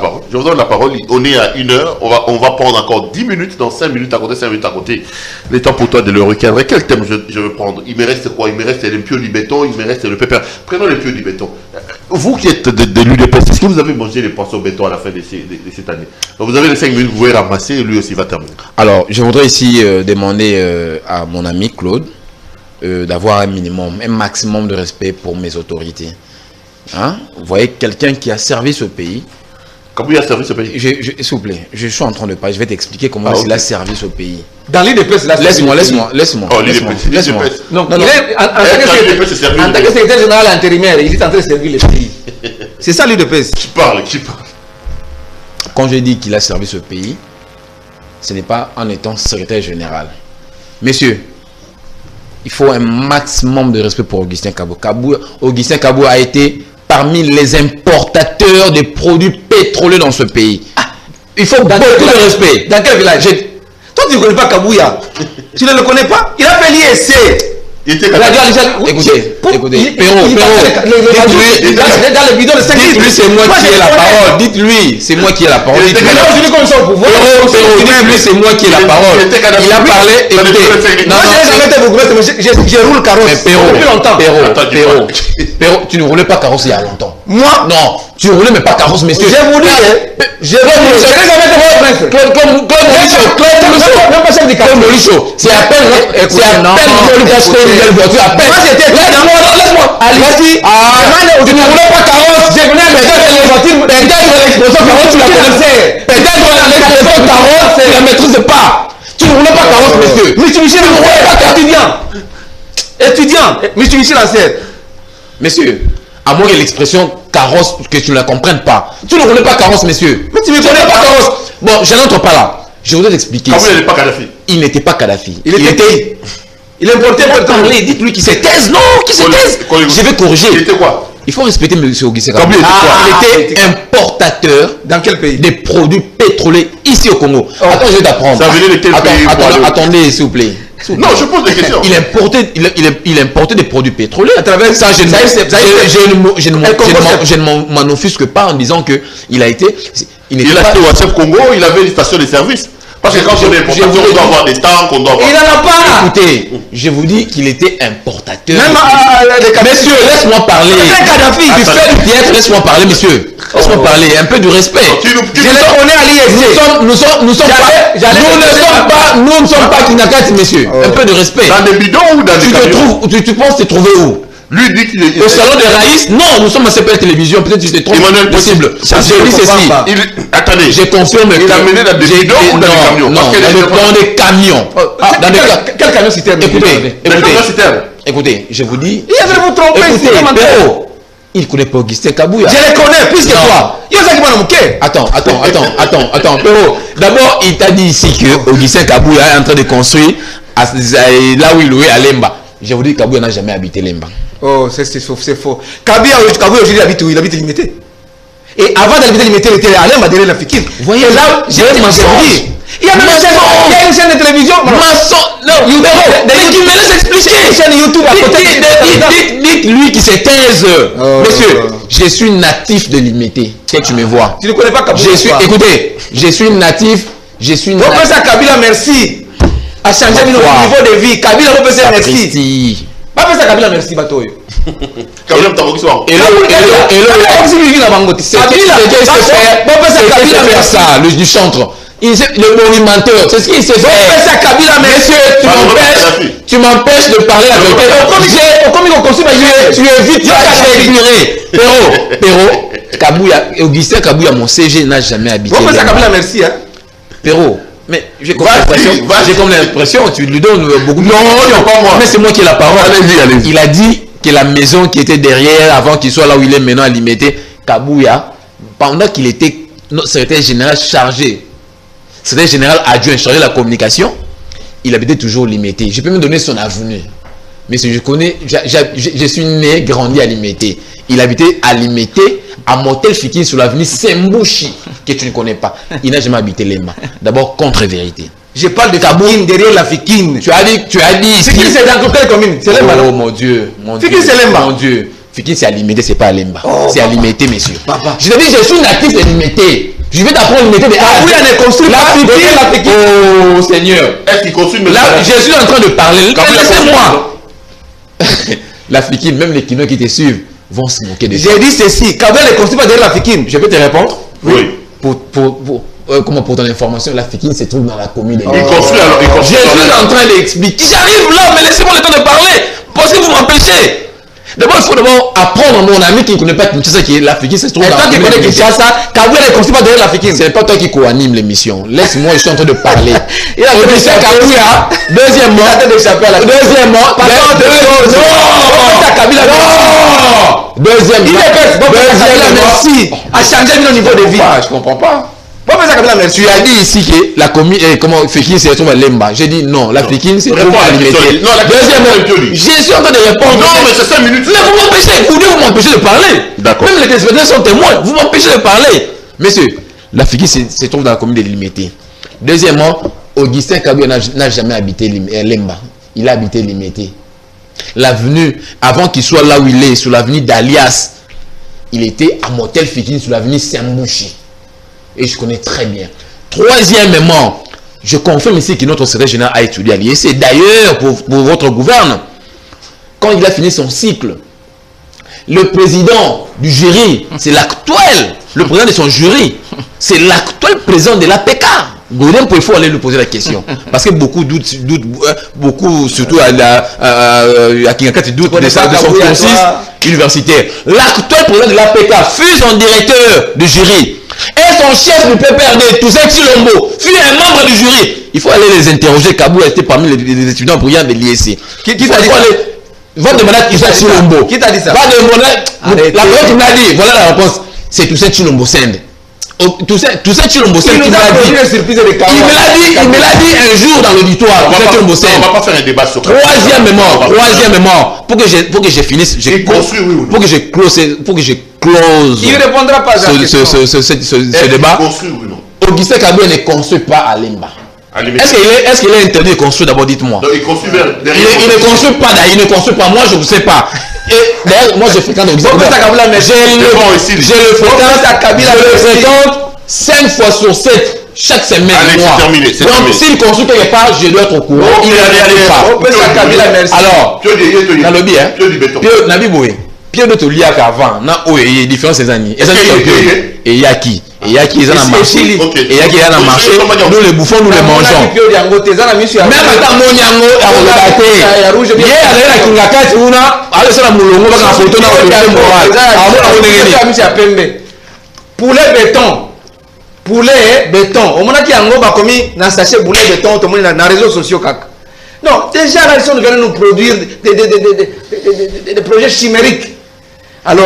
parole, on est à 1 heure, on va prendre encore 10 minutes, dans 5 minutes à côté, 5 minutes à côté. Le temps pour toi de le recadrer. Quel thème je veux prendre? Il me reste quoi? Il me reste les pieux du béton, il me reste le pépère. Prenons les pieux du béton. Vous qui êtes de l'UDPS, est-ce que vous avez mangé les poissons béton à la fin de cette année? Donc vous avez les 5 minutes, vous pouvez ramasser et lui aussi va terminer. Alors, je voudrais ici demander à mon ami Claude d'avoir un maximum de respect pour mes autorités. Hein? Vous voyez, quelqu'un qui a servi ce pays. Comment il a servi ce pays? S'il vous plaît, je suis en train de parler, je vais t'expliquer comment il a servi ce pays. Dans l'IDPS, laisse-moi. Oh, l'IDPS. Non, en tant que secrétaire général intérimaire, il est en train de servir le pays. C'est ça l'IDPS. Qui parle? Quand je dis qu'il a servi ce pays, ce n'est pas en étant secrétaire général. Messieurs, il faut un maximum de respect pour Augustin Kabou. Augustin Kabou a été parmi les importateurs de produits pétroliers dans ce pays. Il faut beaucoup de respect. Dans quel village? Toi, tu ne connais pas Kabouya. Tu ne le connais pas? Il a fait l'ISC. Écoutez, Perrault, dites-lui c'est moi qui ai la parole. Dites-lui, c'est moi qui ai la parole. Dites-lui c'est moi qui ai la parole. Il a parlé, écoutez. Non, je roule carrosse. Perrault, tu ne roulais pas carrosse il y a longtemps. Moi? Non, tu ne roulais mais pas carrosse, monsieur. Je vous dis, Claude Molicho, c'est à peine laisse-moi. Allez-y. Tu ne roulais pas carrosse. Je venais avec les voitures. Peut-être l'expression carrosse, tu la connaissais. Peut-être l'expression carrosse, tu ne la maîtrises pas. Tu ne roulais pas carrosse, monsieur. Mitsubishi ne roulait pas étudiant. Mitsubishi l'ancien. Monsieur, à moins que l'expression carrosse, que tu ne la comprennes pas. Tu ne roulais pas carrosse, monsieur. Mais tu ne connais pas carrosse. Bon, je n'entre pas là. Je voudrais t'expliquer. Kabouya n'était pas Kadhafi. Il n'était pas Kadhafi. Il est porté pour parler. Dites-lui qu'il se taise. Non, qu'il se taise. Je vais corriger. Il était quoi? Il faut respecter M. Augustin Kabou. Il était importateur. Dans quel pays? Des produits pétroliers ici au Congo. Attends, je vais t'apprendre. Ça venait de quel pays? Attendez, s'il vous plaît. Non, je pose des questions. Il importait des produits pétroliers. À travers ça, je ne m'en offusque pas en disant que il a été. Il a été au WhatsApp Congo, il avait une station de service. Parce que quand on est importateur, on doit avoir des tanks, on doit avoir... Il n'en a pas. Écoutez, je vous dis qu'il était importateur. Même messieurs, laisse-moi parler. Tu fais du théâtre, laisse-moi parler, messieurs. Laisse-moi parler, un peu de respect. On est à l'ISC. Nous ne sommes pas Kinakati, messieurs. Un peu de respect. Dans des bidons ou dans des camions? Tu penses te trouver où? Lui dit qu'il est... Au salon de Raïs? Non, nous sommes à CPL Télévision. Peut-être que je te trompe. Possible. J'ai dit ceci. Attendez. Je confirme il a mené dans des bidons ou dans des camions? Non, dans des camions. Quel camion citerne? Écoutez, je vous dis... Il va vous tromper. Il ne connaît pas Augustin Kabouya. Je le connais plus que toi. Il y a ça qui m'a manqué. Attends. Pero, d'abord, il t'a dit ici que Augustin Kabouya est en train de construire là où il louait à Lemba. Je vous dis que Kabouya n'a jamais habité Lemba. Oh, c'est faux. Kabouya aujourd'hui il habite où? Il habite Limité. Et avant d'habiter Limité, il était à Lemba derrière la Fikine. Vous voyez là, j'ai dit. Il y a une chaîne de télévision. Tu me laisses expliquer. Une chaîne YouTube à côté. Dites-lui qu'il se taise. Monsieur, je suis natif de Limité. Tu me vois. Tu ne connais pas Kabouya? Écoutez, je suis natif. Kabila, merci. A changé notre niveau de vie. Kabila, merci. Pas Papa ça Kabila merci bato. Kabila mtabokiso. Et là, ça, du centre. Le monumentaire, c'est ce qu'il s'est fait. Monsieur, tu m'empêches de parler la vérité. Tu évites de Perrault, Kabouya, Augustin Kabouya, mon CG n'a jamais habité. Pourquoi ça Kabila merci hein? Perrault, mais j'ai comme l'impression, tu lui donnes beaucoup de... Non, pas moi. Mais c'est moi qui ai la parole. Allez-y. Il a dit que la maison qui était derrière, avant qu'il soit là où il est maintenant à Limité, Kabouya, pendant qu'il était secrétaire général chargé, secrétaire général adjoint chargé de la communication, il habitait toujours Limité. Je peux me donner son avenue. Mais je connais, je suis né, grandi à Limité. Il habitait à Limité, à Motel Fikine sur l'avenue Sembouchi, que tu ne connais pas. Il n'a jamais habité Lemba. D'abord, contre-vérité. Je parle de Fikine, derrière la Fikine. Tu as dit. Fikine, c'est dans quelle commune? C'est Lemba. Oh mon Dieu. Fikine, c'est Lemba. Mon Dieu. Fikine, c'est à Limité, c'est pas à Lemba. Oh, c'est à Limité, messieurs. Papa. Je te dis, je suis natif de Limité. Je vais t'apprendre Limité de Ah oui, elle est construite. La Fikine. Oh Seigneur. Est-ce qu'il construit Là, je suis en train de parler. Laissez-moi. La Fikine, même les Kinois qui te suivent vont se moquer de ça. J'ai dit ceci. Kabila ne construit pas derrière la Fikine. Je peux te répondre? Oui. Pour ton information, la Fikine se trouve dans la commune de Il construit alors. Je suis en train d'expliquer. J'arrive là, mais laissez-moi le temps de parler. Parce que vous m'empêchez. D'abord, il faut d'abord apprendre mon ami qui ne connaît pas Kinshasa qui est la Fikine se trouve dans la commune de Kinshasa. Toi qui connais Kinshasa, Kabila ne construit pas derrière la Fikine. Ce n'est pas toi qui co-anime l'émission. Laisse-moi, je suis en train de parler. Il a Kabila. Deuxièmement. Merci. A changé le niveau de vie. Je comprends pas. Tu as dit ici que la commune, comment Fikine se trouve à Lemba. J'ai dit non, la Fikine se trouve à Limité. Deuxièmement, je suis en train de répondre. Non, mais c'est 5 minutes. Mais vous m'empêchez de parler. D'accord. Même les téléspectateurs sont témoins. Vous m'empêchez de parler. Messieurs, la Fikine se trouve dans la commune de Limité. Deuxièmement, Augustin Kabouya n'a jamais habité Lemba. Il a habité Limité. L'avenue, avant qu'il soit là où il est, sur l'avenue d'Alias, il était à Motel Fikine sur l'avenue Sembouchi. Et je connais très bien. Troisièmement, je confirme ici que notre secrétaire général a étudié à l'IEC. D'ailleurs, pour votre gouverne, quand il a fini son cycle, le président du jury, c'est l'actuel, le président de son jury, c'est l'actuel président de l'APK. Godin, il faut aller lui poser la question. Parce que beaucoup doutent beaucoup, surtout à Kingakati, doutent de son cursus universitaire. L'actuel président de l'APK fut son directeur de jury. Et son chef du PPRD, Toussaint Chilombo, fut un membre du jury. Il faut aller les interroger. Kabou était parmi les étudiants brillants de l'IEC. Qui t'a dit ça? Va demander à Toussaint Chilombo. Qui t'a dit ça? Va demander. La première qui m'a dit, voilà la réponse. C'est Toussaint Chilombo Send. Toussaint Chilombo Send qui m'a dit. Il me l'a dit un jour dans l'auditoire. Toussaint Chilombo Send. On va pas faire un débat sur ça. Troisièmement, pour que je finisse, pour que je close. Il ne répondra pas à ce débat. Augustin Kabouya ne construit pas à Lemba. Est-ce qu'il est interdit de construire d'abord, dites-moi. Il construit derrière. Il ne construit pas, il ne construit pas. Moi, je ne sais pas. Et d'ailleurs, moi, je fréquente Augustin Kabouya. Je le fréquente 5 fois sur 7. Chaque semaine. Allez, c'est terminé. Donc, s'il construit quelque part, je dois être au courant. Il ne vient pas. Alors, Nalobi, hein. Pierre Nabiboué. Pierre de Tolia qu'avant, na oye différence ces années. Et Yaki. Et Yaki ils en a marché. Et Yaki ils en a marché. Nous les bouffons, nous les mangeons. Même quand mon yango a regardé. Hier avec la Kingakati una, allez sur la moulongo va en photo na moral. Poulet béton. Au moment qui yango ba commis na sachet poulet béton tout le monde na réseaux sociaux kaka. Non, déjà là ils sont venus nous produire des projets chimériques. Alors,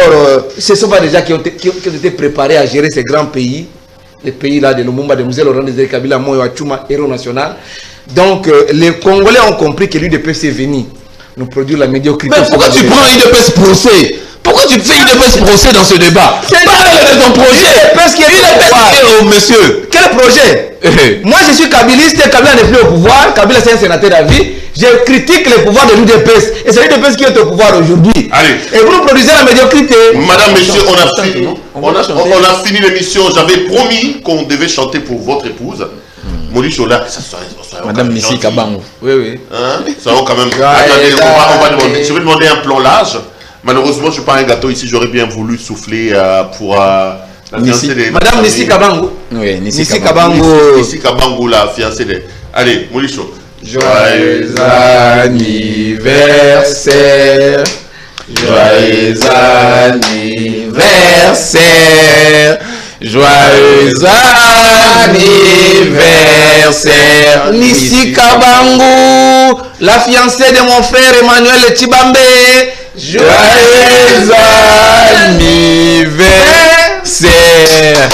ce ne sont pas des gens qui ont été préparés à gérer ces grands pays, les pays là de Lumumba, de Mzee Laurent Désiré Kabila, Moyo Achuma, héros national. Donc, les Congolais ont compris que l'UDPS est venu nous produire la médiocrité. Mais pourquoi tu prends l'UDPS procès? Pourquoi tu fais l'UDPS procès dans ce débat? Parle de ton projet. Oh, monsieur, quel projet? Moi, je suis kabiliste, Kabila n'est plus au pouvoir, Kabila c'est un sénateur à vie. Je critique le pouvoir de l'UDPS. Et c'est l'UDPS qui est au pouvoir aujourd'hui. Et vous nous produisez la médiocrité. Madame, monsieur, on a fini l'émission. J'avais promis qu'on devait chanter pour votre épouse. Maurice Chola, ça serait Madame Nissi Kabango. Oui, oui. Hein? Ça va quand même. Attendez, on va demander. Je vais demander un plan large. Malheureusement, je n'ai pas un gâteau ici. J'aurais bien voulu souffler pour la fiancée des... Madame Nissi Kabango. Oui, Nissi Kabango. Nissi Kabango, la fiancée des... Allez, Moulicho. Joyeux anniversaire. Joyeux anniversaire. Joyeux anniversaire. Nissi Kabango, la fiancée de mon frère Emmanuel Chibambe. Joyeux anniversaire.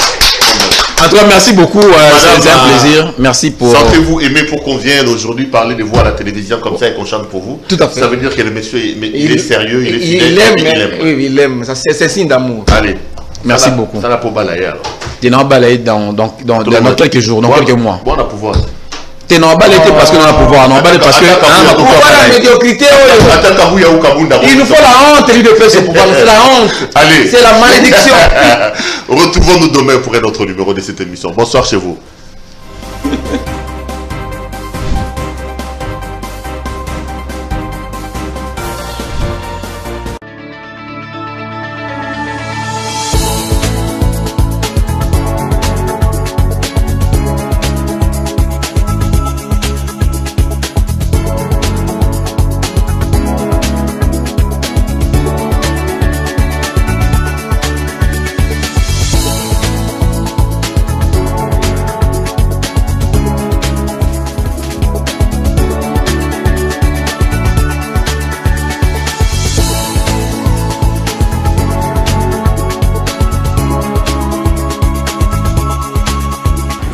En tout cas, merci beaucoup. C'est un plaisir. Merci pour... Sentez-vous aimé pour qu'on vienne aujourd'hui parler de vous à la télévision comme ça et qu'on chante pour vous? Tout à fait. Ça veut dire que le monsieur, il est sérieux, il est fidèle. Il aime. Oui, il aime. C'est signe d'amour. Allez. Merci beaucoup. Ça n'a pas balayé alors. Tu n'as balayé dans quelques jours, dans quelques mois. Bon, on a pouvoir. Tu n'as balayé parce que nous avons pouvoir. Non, balayé parce que nous avons pouvoir. La médiocrité. Il nous faut la honte, lui, de faire ce pouvoir. C'est la honte. Allez. C'est la malédiction. Retrouvons-nous demain pour un autre numéro de cette émission. Bonsoir chez vous.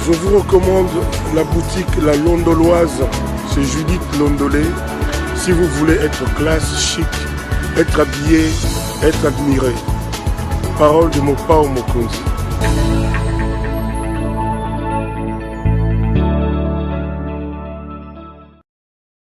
Je vous recommande la boutique La Londoloise, c'est Judith Londolé. Si vous voulez être classe, chic, être habillé, être admiré. Parole de Mopao Mokonzi.